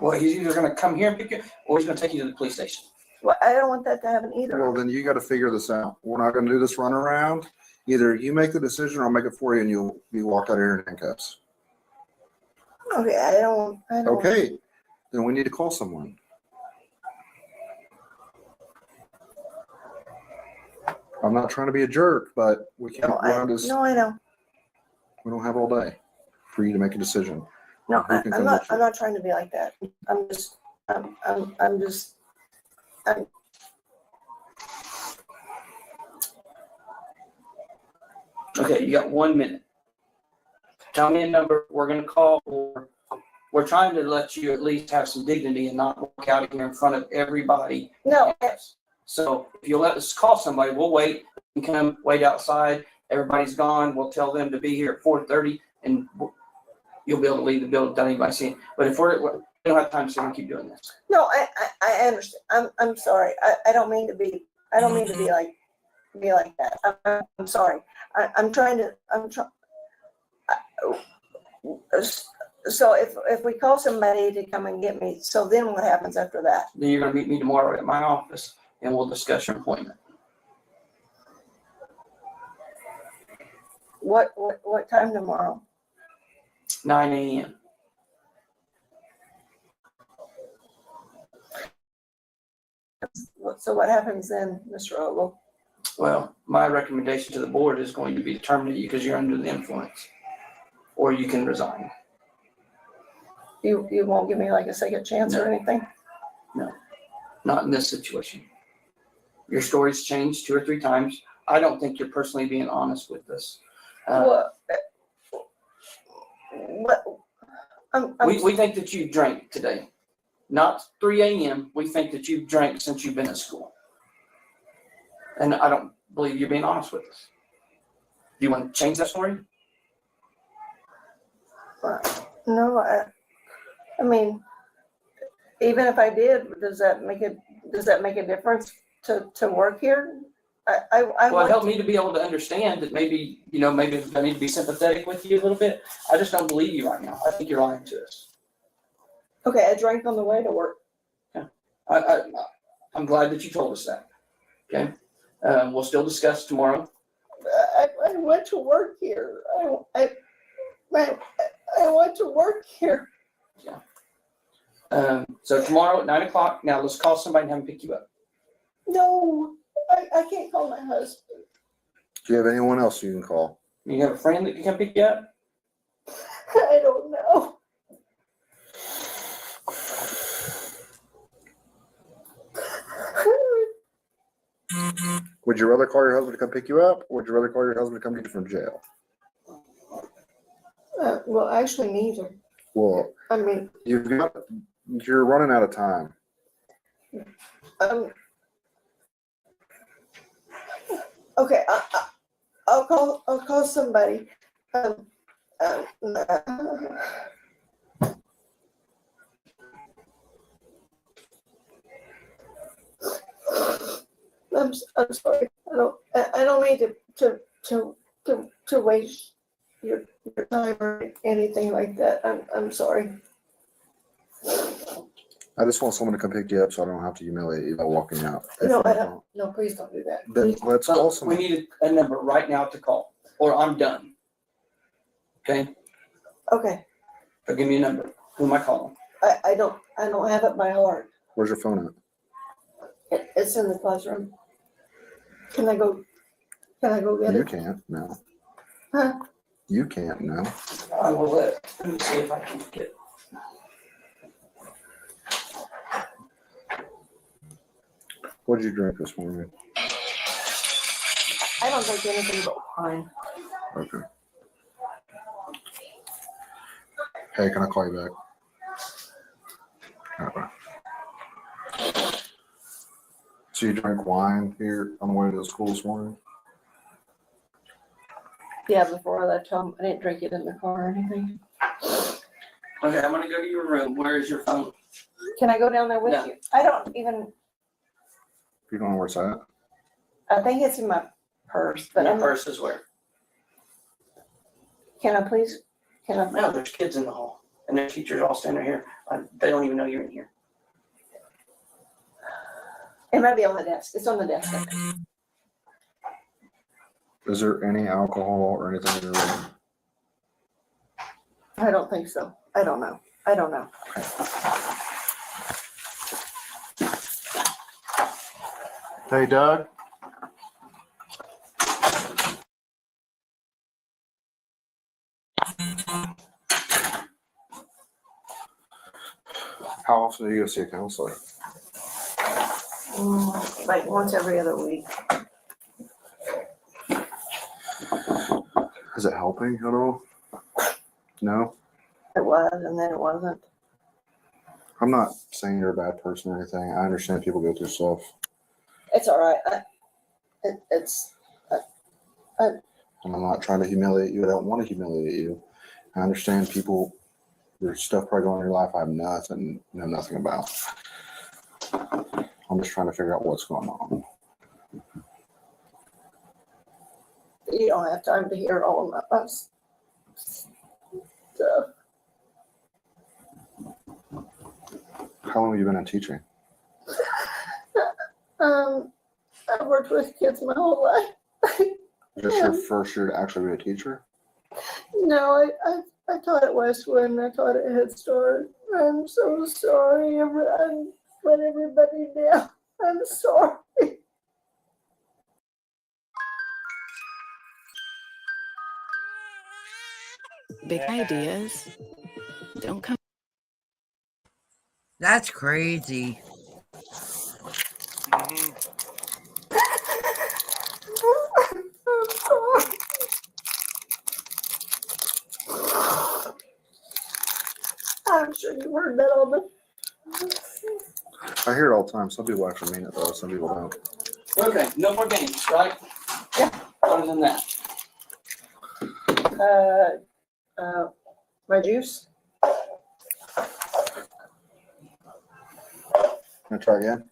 Well, he's either going to come here and pick you, or he's going to take you to the police station. Well, I don't want that to happen either. Well, then you got to figure this out. We're not going to do this run around. Either you make the decision or I'll make it for you and you'll be walked out of here in handcuffs. Okay, I don't. Okay, then we need to call someone. I'm not trying to be a jerk, but we can't run this. No, I know. We don't have all day for you to make a decision. No, Who can I'm come not. with you? I'm not trying to be like that. I'm just. Okay, you got 1 minute. Tell me a number we're going to call, or we're trying to let you at least have some dignity and not walk out of here in front of everybody. No. So if you'll let us call somebody, we'll wait. You can come wait outside. Everybody's gone. We'll tell them to be here at 4:30, and you'll be able to leave the building without anybody seeing. But if we don't have time to sit and keep doing this. No, I understand. I'm sorry. I don't mean to be. I don't mean to be like that. I'm sorry. I'm trying to. So if we call somebody to come and get me, so then what happens after that? Then you're going to meet me tomorrow at my office, and we'll discuss your appointment. What time tomorrow? 9 a.m. So what happens then, Mr. Ogle? Well, my recommendation to the board is going to be to terminate you because you're under the influence, or you can resign. You won't give me like a second chance or anything? No, not in this situation. Your story's changed 2 or 3 times. I don't think you're personally being honest with this. We think that you drank today. Not 3 a.m. We think that you've drank since you've been at school. And I don't believe you're being honest with us. Do you want to change that story? No, I mean, even if I did, does that make a difference to work here? Well, it helped me to be able to understand that maybe I need to be sympathetic with you a little bit. I just don't believe you right now. I think you're lying to us. Okay, I drank on the way to work. Yeah. I'm glad that you told us that. Okay. We'll still discuss tomorrow. I went to work here. I went to work here. Yeah. So tomorrow at 9 o'clock. Now let's call somebody and have them pick you up. No, I can't call my husband. Do you have anyone else you can call? You have a friend that can come pick you up? I don't know. Would you rather call your husband to come pick you up, or would you rather call your husband to come get you from jail? Well, actually, neither. Well, I mean, you're running out of time. Okay, I'll call somebody. I'm sorry. I don't mean to waste your time or anything like that. I'm sorry. I just want someone to come pick you up so I don't have to humiliate you by walking out. No, I don't. No, please don't do that. Then let's call We someone. need a number right now to call, or I'm done. Okay, Okay, so give me a number. Who am I calling? I don't have it by heart. Where's your phone at? It's in the classroom. Can I go get You it? can't, no. Huh? You can't, no. I will let me see if I can get. What did you drink this morning? I don't think anything but wine. Okay. Hey, can I call you back? All right, bye. So you drank wine here on the way to the school this morning? Yeah, before I left home, I didn't drink it in the car or anything. Okay, I'm gonna go to your room. Where is your phone? Can I go down there with No. you? I don't even, You don't know where it's at? I think it's in my purse, but Your I'm, purse is where? can I please, can I? No, there's kids in the hall, and their teachers all standing here. They don't even know you're in here. It might be on the desk. It's on the desk. I think. Is there any alcohol or anything in your room? I don't think so. I don't know. I don't know. Hey, Doug? How often do you go see a counselor? Like once every other week. Is it helping at all? No? It was, and then it wasn't. I'm not saying you're a bad person or anything. I understand people go through stuff. It's all right. It's. And I'm not trying to humiliate you. I don't want to humiliate you. I understand people, there's stuff probably going on in your life I have know nothing about. I'm just trying to figure out what's going on. You don't have time to hear all of my stuff. How long have you been in teaching? I've worked with kids my whole life. Is this your first year to actually be a teacher? No, I taught at Westwood and I taught at Head Start. I'm so sorry. I let everybody down. I'm sorry. Big ideas don't come. That's crazy. I'm sorry. I'm sure you heard that all the. I hear it all the time. Some people actually mean it though. Some people don't. Okay, no more games, right? Yeah. Other than that. My juice. Can I try again?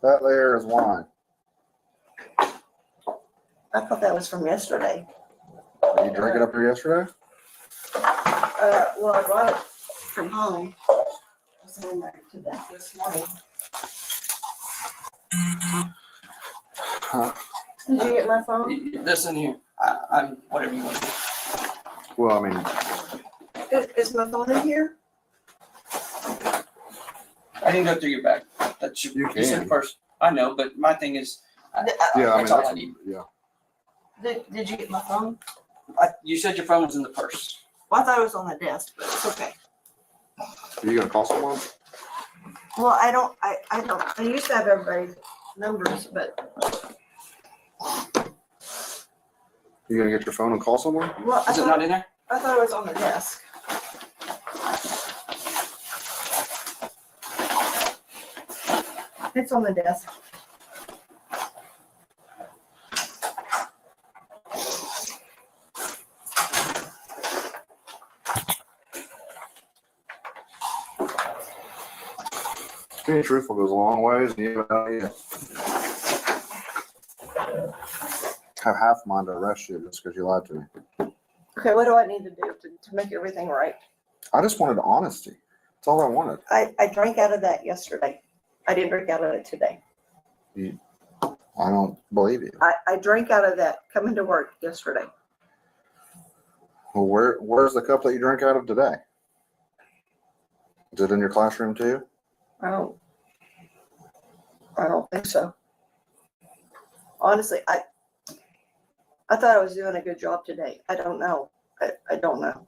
That there is wine. I thought that was from yesterday. Did you drink it up here yesterday? Well, I brought it from home. I was going back to that this morning. Huh. Did you get my phone? This in here. I'm whatever you want to do. Well, I mean, Is my phone in here? I can go through your bag. That's You you said can. first. I know, but my thing is, yeah, I mean, that's all I need. yeah. Did you get my phone? You said your phone was in the purse. Well, I thought it was on the desk, but it's okay. Are you gonna call someone? Well, I don't. I used to have everybody's numbers, but You gonna get your phone and call someone? well, Is it not in there? I thought it was on the desk. It's on the desk. Being truthful goes a long ways, and you haven't done it yet. have half mind to arrest you just because you lied to me. Okay, what do I need to do to make everything right? I just wanted honesty. That's all I wanted. I drank out of that yesterday. I didn't drink out of it today. I don't believe you. I drank out of that coming to work yesterday. Well, where's the cup that you drank out of today? Is it in your classroom too? I don't think so. Honestly, I thought I was doing a good job today. I don't know. I don't know.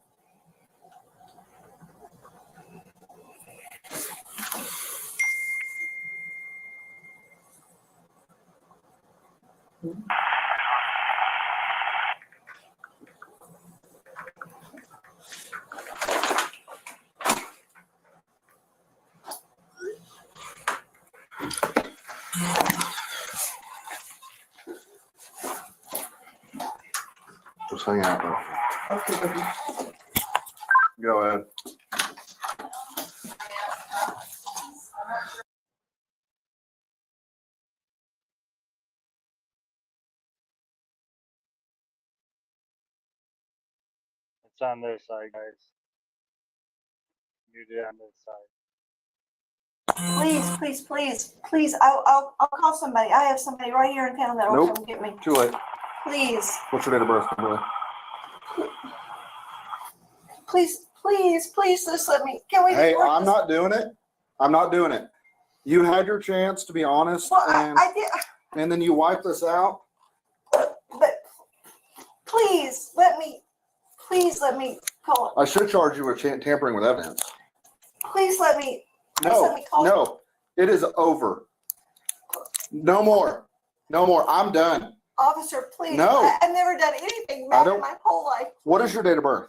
Just hang out there. Okay, baby. Go ahead. It's on this side, guys. You do it on this side. Please. I'll call somebody. I have somebody right here in town that will Nope. come get me. Too late. Please. What's your date of birth, Kimberly? Please, just let me. Can we? Hey, just work I'm this? not doing it. I'm not doing it. You had your chance to be honest, Well, and I did. and then you wiped this out. But please let me call. I should charge you with tampering with evidence. Please let me. No, no, it is over. No more. No more. I'm done. Officer, please. No. I've never done anything I bad don't- in my whole life. What is your date of birth?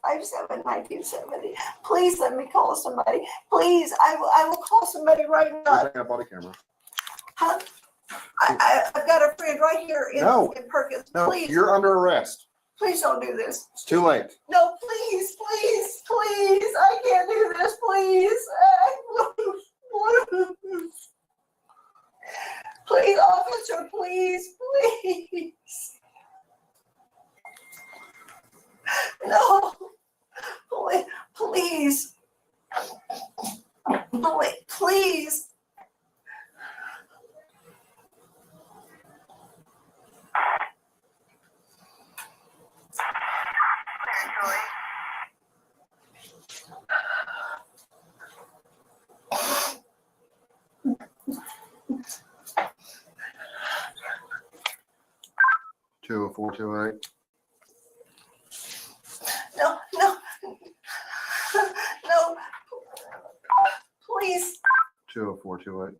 5/7/1970. Please let me call somebody. Please, I will call somebody right now. Take that body camera. Huh? I've got a friend right here in Perkins. No, Please, you're under arrest. please don't do this. It's too late. No, please. I can't do this, please. Please, officer, please. No, please. Please. Two 428. No. Please. 20428.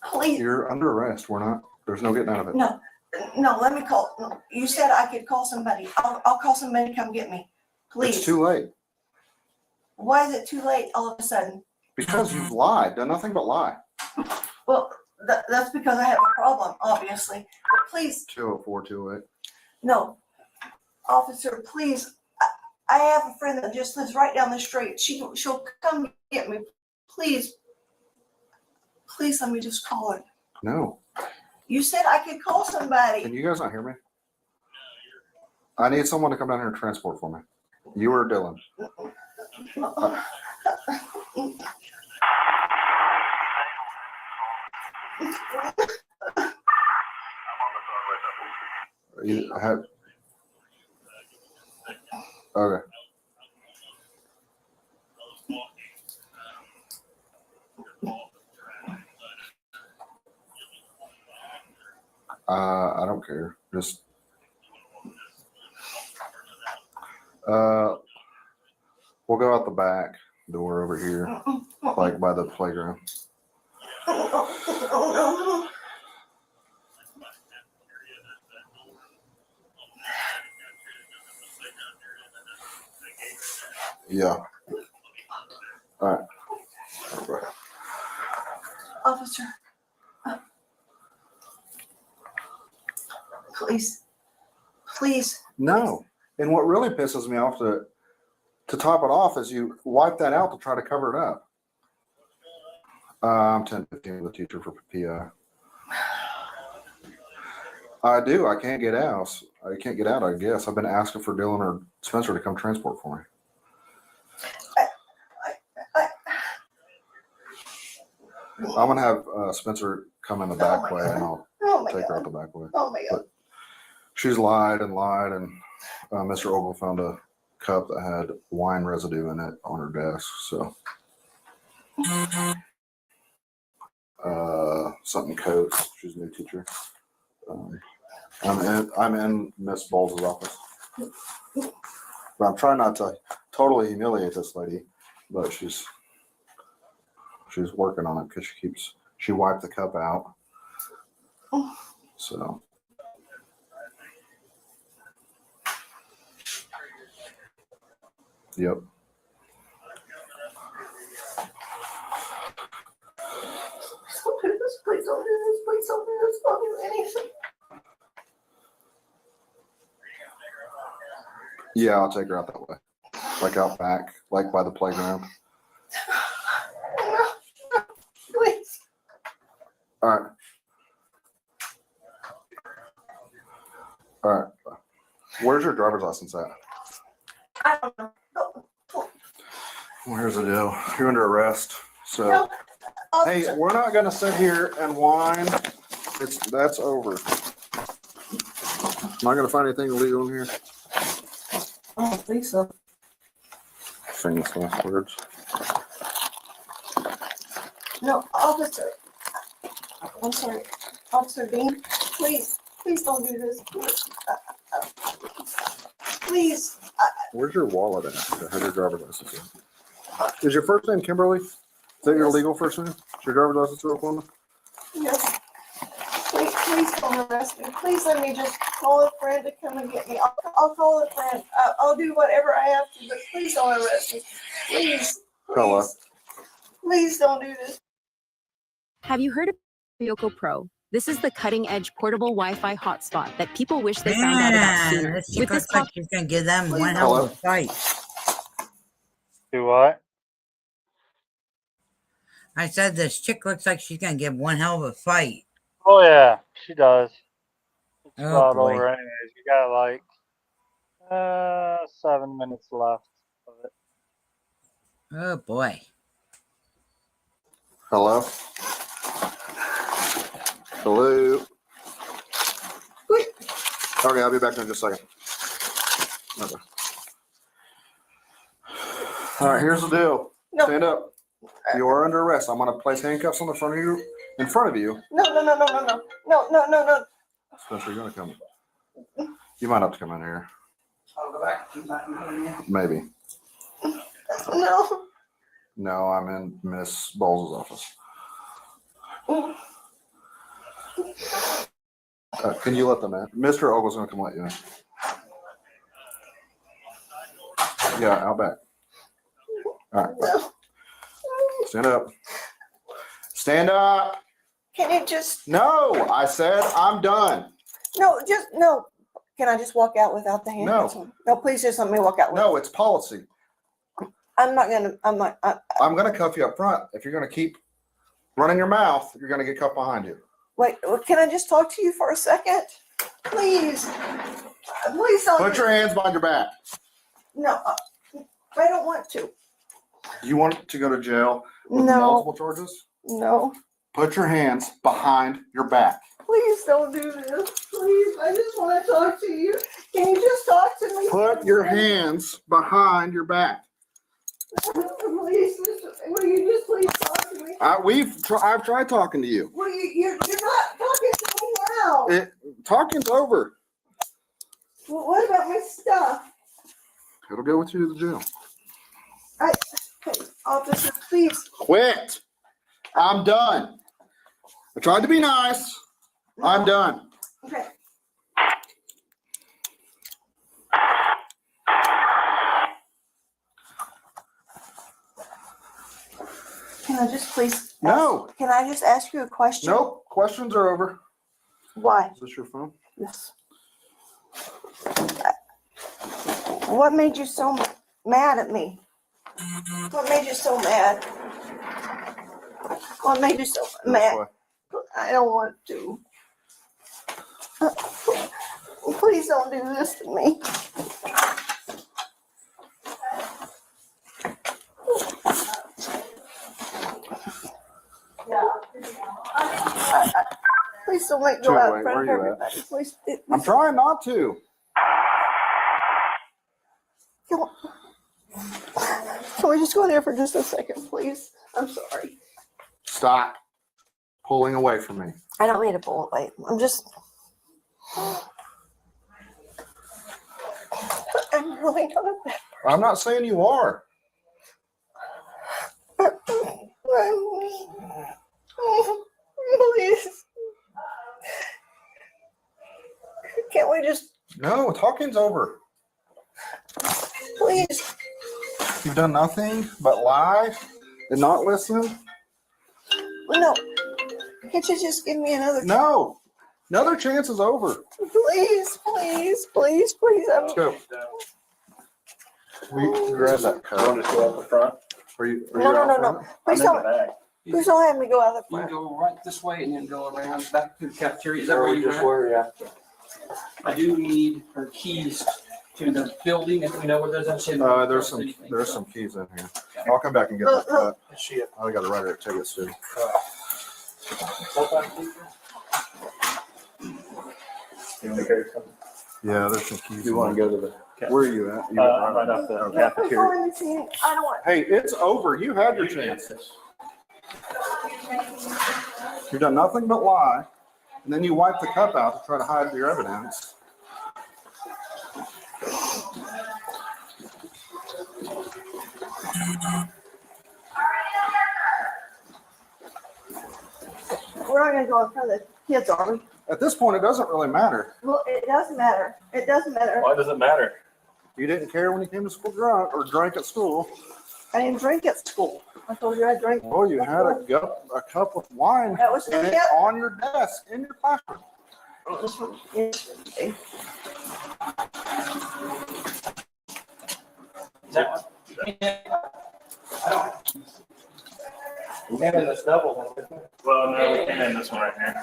Please. You're under arrest. We're not. There's no getting out of it. No, let me call. You said I could call somebody. I'll call somebody to come get me. Please. It's too late. Why is it too late all of a sudden? Because you've lied. Done nothing but lie. Well, that's because I have a problem, obviously. But please, 20428. no. Officer, please. I have a friend that just lives right down the street. She'll come get me. Please let me just call her. No. You said I could call somebody. Can you guys not hear me? I need someone to come down here and transport for me. You or Dylan. You have. Okay. I don't care. Just we'll go out the back door over here, like by the playground. Yeah. All right. Officer, please. No. And what really pisses me off to top it off is you wipe that out to try to cover it up. I'm 1015 with the teacher for PI. I do. I can't get out. I can't get out, I guess. I've been asking for Dylan or Spencer to come transport for me. I'm going to have Spencer come in the back way, and I'll take her out the back way. Oh my God. But she's lied, and Mr. Ogle found a cup that had wine residue in it on her desk. So, something Coates. She's a new teacher. I'm in Miss Bowles' office, but I'm trying not to totally humiliate this lady. But she's working on it because she wiped the cup out. So. Yep. Don't do this. Please don't do this. Please don't do this. Don't do anything. Yeah, I'll take her out that way. Like out back, like by the playground. No, please. All right. All right. Where's your driver's license at? I don't know. Well, here's the deal. You're under arrest. So, No, hey, we're not going to sit here and whine. That's over. Am I going to find anything illegal in here? I don't think so. Famous last words. No, officer. I'm sorry. Officer Dean, please don't do this. Please. Where's your wallet at? That has your driver's license in? Is your first name Kimberly? Is that your legal first name? Is your driver's license real woman? Yes. Please don't arrest me. Please let me just call a friend to come and get me. I'll call a friend. I'll do whatever I have to, but please don't arrest me. Please. Hello. Please don't do this. Have you heard of Yoko Pro? This is the cutting-edge portable Wi-Fi hotspot that people wish they found out about sooner. This With looks this like she's gonna give them one hell of a fight. Do what? I said this chick looks like she's gonna give one hell of a fight. Oh yeah, she does. It's Oh, about boy. over anyways. You got like 7 minutes left of it. Oh boy. Hello? Hello? Okay, I'll be back in just a second. Okay. All right, here's the deal. No. Stand up. You are under arrest. I'm going to place handcuffs on the front of you, in front of you. No. Spencer, you're going to come. You might have to come in here. I'll go back. Maybe. No. No, I'm in Miss Bowles' office. Can you let them in? Mr. Ogle's going to come let you in. Yeah, out back. All right. No. Stand up. Stand up. Can you just? No, I said I'm done. No. Can I just walk out without the handcuffs on? No, please just let me walk out. No, it's policy. I'm not. I'm going to cuff you up front. If you're going to keep running your mouth, you're going to get cuffed behind you. Wait, can I just talk to you for a second? Please. Please don't. Put your hands behind your back. No, I don't want to. You want to go to jail with No. multiple charges? No. Put your hands behind your back. Please don't do this. Please, I just want to talk to you. Can you just talk to me? Put your hands behind your back. Please, will you just please talk to me? I've tried talking to you. Well, you're not talking to me now. Talking's over. Well, what about my stuff? It'll go with you to the jail. Officer, please. Quit. I'm done. I tried to be nice. I'm done. Okay. Can I just please? No. Can I just ask you a question? Nope. Questions are over. Why? Is this your phone? Yes. What made you so mad at me? What made you so mad? What made you so mad? I don't want to. Please don't do this to me. Please don't make me go out in front of everybody. Please. I'm trying not to. Can we just go in there for just a second, please? I'm sorry. Stop pulling away from me. I don't mean to pull away. I'm just. I'm really not a bad I'm not saying you are. Please. Can't we just. No, talking's over. Please. You've done nothing but lie and not listen. No. Can't you just give me another chance? No. Another chance is over. Please, please, please, please. Let's go. We grab that cup. Want to go out the front? No. Please don't have me go out the You front. can go right this way and then go around back to the cafeteria. Is that where you just were? were, yeah. I do need her keys to the building, if we know where those are. There's some keys in here. I'll come back and get that cup. I got to write her tickets too. Yeah, there's some keys. You want to go to the? Where are you at? I'm right off the cafeteria. I don't want. Hey, it's over. You had your chance. You've done nothing but lie, and then you wipe the cup out to try to hide your evidence. We're not going to go in front of the kids, are we? At this point, it doesn't really matter. Well, it doesn't matter. It doesn't matter. Why does it matter? You didn't care when you came to school drunk or drank at school. I didn't drink at school. I told you I drank. Well, you had a cup of wine That was and it's on your desk in your classroom. We can in this double one. Well, no, we can in this one right here.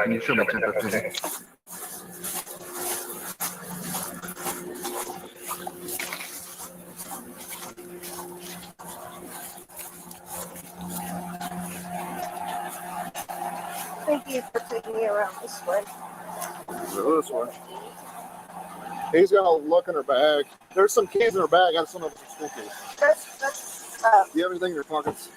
Can you show me 10:15? Thank you for taking me around this way. Go this way. He's gonna look in her bag. There's some keys in her bag. I just don't know if it's school keys. That's Do you have anything in your pockets?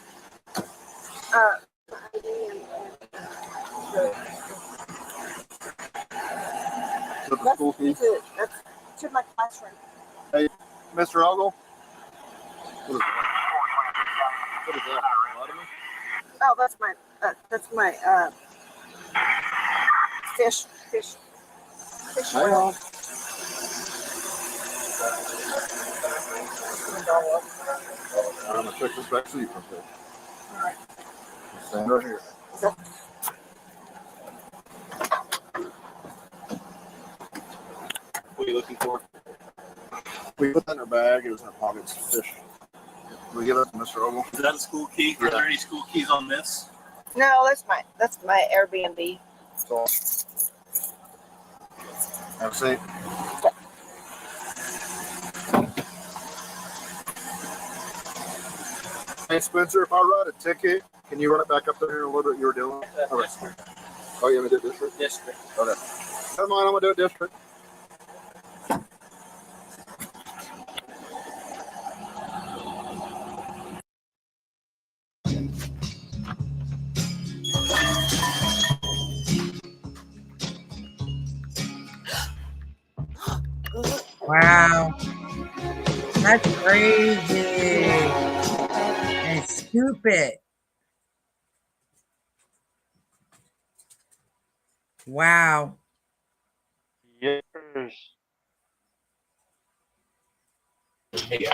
That's school keys? That's to my classroom. Hey, Mr. Ogle. What is that? What is that? Vitamin? Oh, that's my fish. Hang on. I'm gonna check this back so you can fit. All right. Stand right here. What are you looking for? We put that in her bag. It was in her pockets. Fish. Can we give it to Mr. Ogle? Is that a school key? Are there any school keys on this? No, that's my Airbnb. So, have a seat. Hey Spencer, if I write a ticket, can you run it back up there a little bit? You were doing. Okay. Oh, you want me to do district? District. Okay. Come on, I'm gonna do a district. Wow. That's crazy. And scoop it. Wow. Yes. Hey,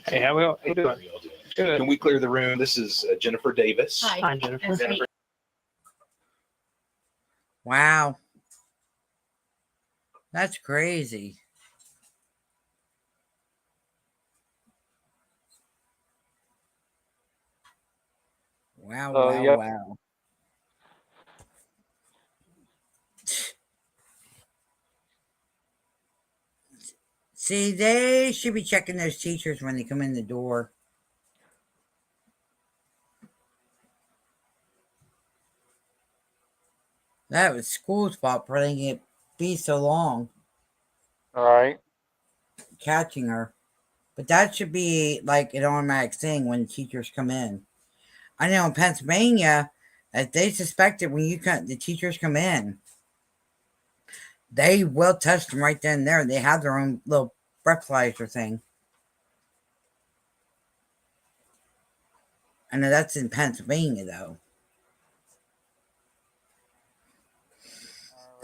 Hey, how we doing? Good. can we clear the room? This is Jennifer Davis. Hi, Jennifer. Jennifer. Wow. That's crazy. Wow, So, wow, yep. wow. See, they should be checking those teachers when they come in the door. That was school's fault for letting it be so long, All right. catching her. But that should be like an automatic thing when teachers come in. I know in Pennsylvania, if they suspect it when the teachers come in, they will test them right then and there. They have their own little breathalyzer thing. I know that's in Pennsylvania, though.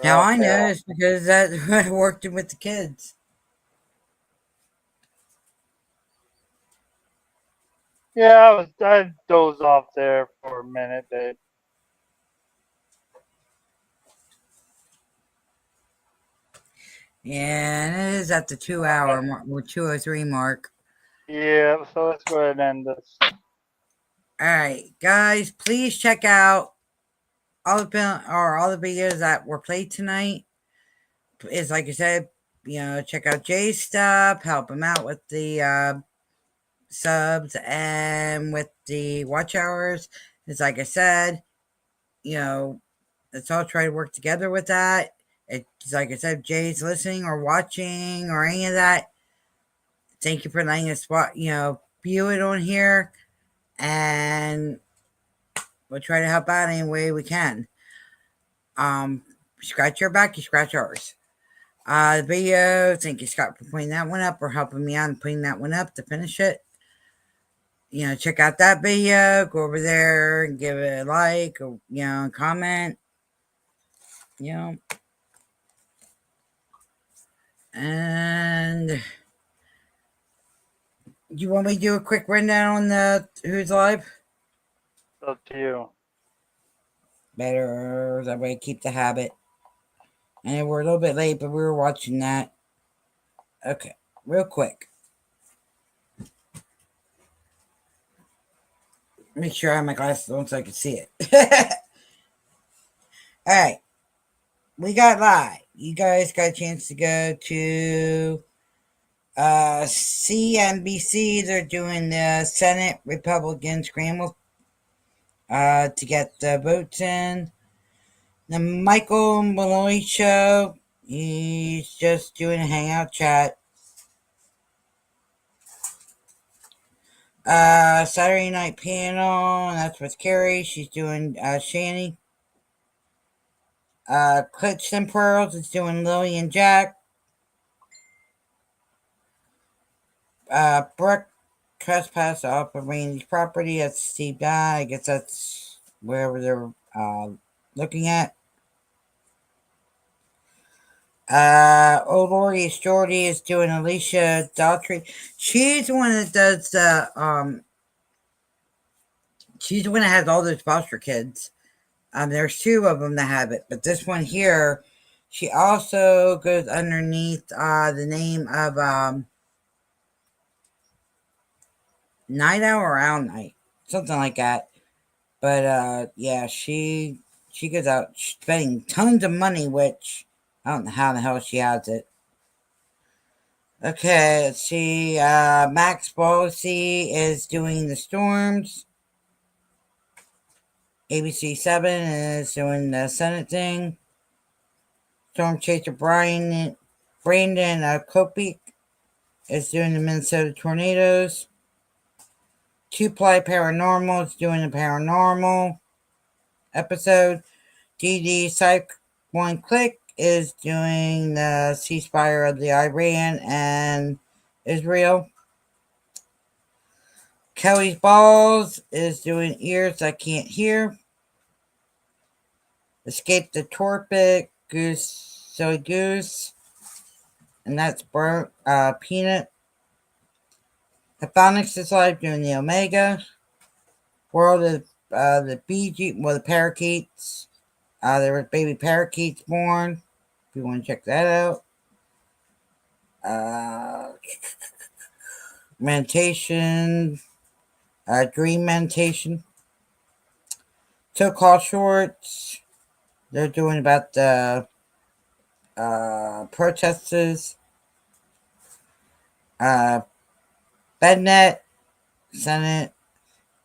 How I know is because that I worked with the kids. Yeah, I dozed off there for a minute, babe. Yeah, and it is at the 2 hour mark, or 2:03 mark. Yeah, so let's go ahead and end this. All right, guys, please check out all the videos that were played tonight. It's like I said, check out Jay's stuff, help him out with the subs and with the watch hours. It's like I said, let's all try to work together with that. It's like I said, if Jay's listening or watching or any of that, thank you for letting us view it on here, and we'll try to help out any way we can. Scratch your back, you scratch ours. The video, thank you, Scott, for putting that one up or helping me out and putting that one up to finish it. Check out that video, go over there and give it a like or, comment. And you want me to do a quick rundown on the who's live? It's up to you. Better that way, keep the habit. And we're a little bit late, but we were watching that. Okay, real quick. Make sure I have my glasses on so I can see it. All right. We got live. You guys got a chance to go to CNBC. They're doing the Senate Republican scramble to get the votes in. The Michael Malloy show. He's just doing a hangout chat. Saturday night panel, and that's with Carrie. She's doing Shani. Clitch and Pearls is doing Lily and Jack. Brooke trespass off of Randy's property. That's Steve Dye. I guess that's wherever they're looking at. Lori Jordy is doing Alicia Daughtry. She's the one that does the she's the one that has all those foster kids. There's two of them that have it, but this one here, she also goes underneath the name of Night Owl or Owl Night, something like that. But yeah, she goes out spending tons of money, which I don't know how the hell she has it. Okay, let's see. Max Policy is doing the storms. ABC 7 is doing the Senate thing. Storm Chaser Brandon Kopik is doing the Minnesota tornadoes. Two Ply Paranormal is doing the paranormal episode. DD Psych One Click is doing the ceasefire of the Iran and Israel. Kelly's Balls is doing Ears I Can't Hear. Escape the Torpid Goose Silly Goose, and that's Peanut. Phonics is live doing the Omega. World of the BG, well, the parakeets. There were baby parakeets born. If you want to check that out. Meditation. Dream meditation. So-called shorts. They're doing about the protesters. Bednet. Senate.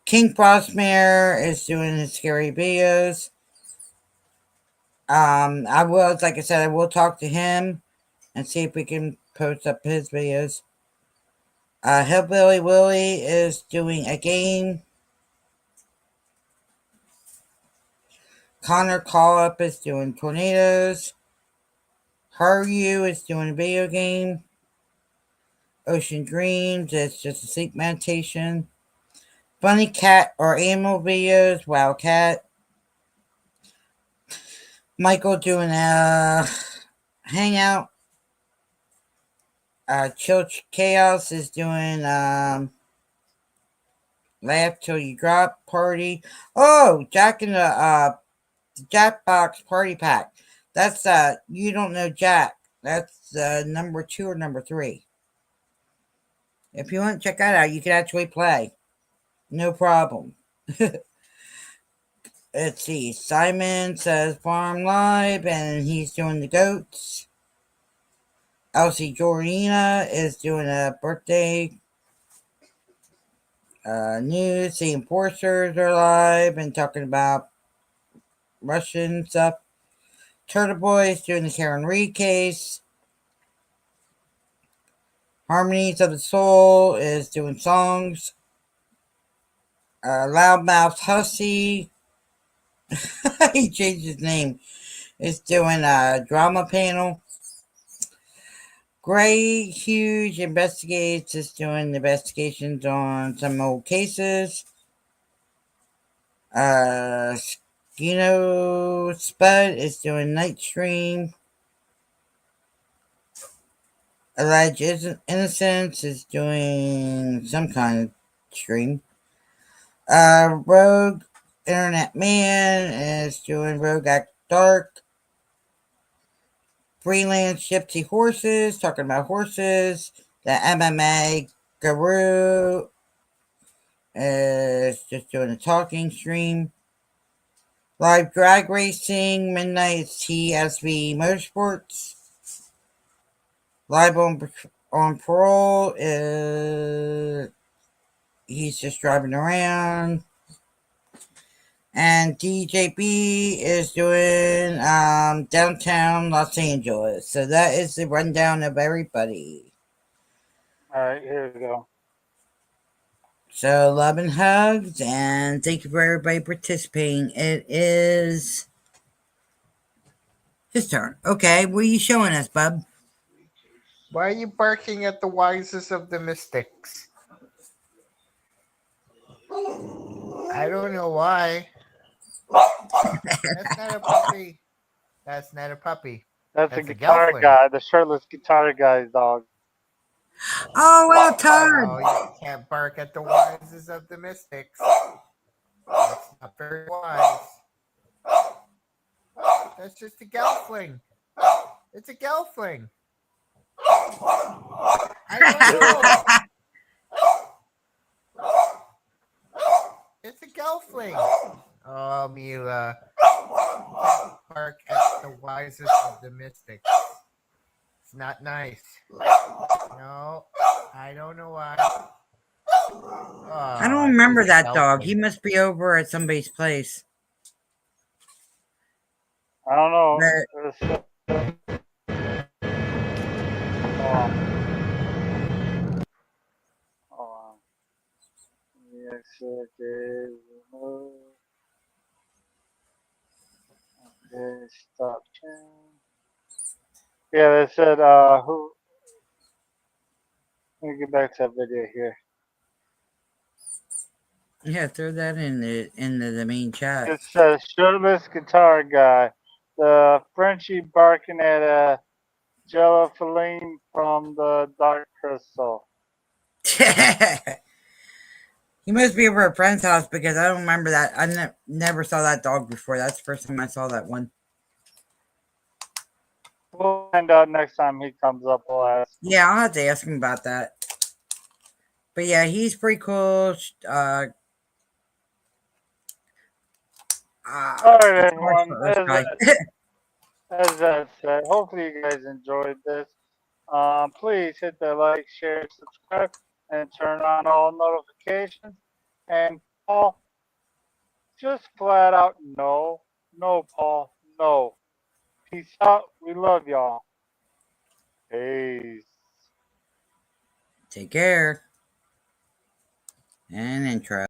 King Frostmare is doing his scary videos. I will, like I said, I will talk to him and see if we can post up his videos. Hillbilly Willie is doing a game. Connor Call Up is doing tornadoes. Haru is doing a video game. Ocean Dreams is just a sleep meditation. Bunny Cat or animal videos. Wildcat. Michael doing a hangout. Chill Chaos is doing Laugh Till You Drop party. Oh, Jack in the Jackbox party pack. That's you don't know Jack. That's number 2 or number 3. If you want to check that out, you can actually play. No problem. Let's see. Simon says Farm Live and he's doing the goats. Elsie Jordina is doing a birthday news. The enforcers are live and talking about Russian stuff. Turtle Boy is doing the Karen Reed case. Harmonies of the Soul is doing songs. Loudmouth Hussey, he changed his name, is doing a drama panel. Gray Huge Investigates is doing investigations on some old cases. Skino Spud is doing Night Stream. Alleged Innocence is doing some kind of stream. Rogue Internet Man is doing Rogue Act Dark. Freelance Gypsy Horses, talking about horses. The MMA Guru is just doing a talking stream. Live Drag Racing, Midnight TSV Motorsports. Live on Parole is he's just driving around. And DJB is doing downtown Los Angeles. So that is the rundown of everybody. All right, here we go. So love and hugs, and thank you for everybody participating. It is his turn. Okay, what are you showing us, bub? Why are you barking at the wisest of the mystics? I don't know why. That's not a puppy. That's not a puppy. That's a a guitar gelfling. guy, the shirtless guitar guy's dog. Oh, well, Todd. Oh, you can't bark at the wisest of the mystics. That's not very wise. That's just a gelfling. It's a gelfling. I don't know. It's a gelfling. Oh, Mila. Bark at the wisest of the mystics. It's not nice. No, I don't know why. Oh, I don't remember it's a that dog. gelfling. He must be over at somebody's place. I don't know. But Hold on. Yes, it is. Okay, stop change. Yeah, they said, who? Let me get back to that video here. yeah, throw that into the main chat. It says shirtless guitar guy. The Frenchie barking at a jello filet from the Dark Crystal. He must be over at a friend's house because I don't remember that. I never saw that dog before. That's the first time I saw that one. We'll find out next time he comes up. We'll ask. Yeah, I'll have to ask him about that. But yeah, he's pretty cool. All right, everyone. As I said, hopefully you guys enjoyed this. Please hit the like, share, subscribe, and turn on all notifications. And Paul, just flat out no. No, Paul. No. Peace out. We love y'all. Peace. Take care. And intro.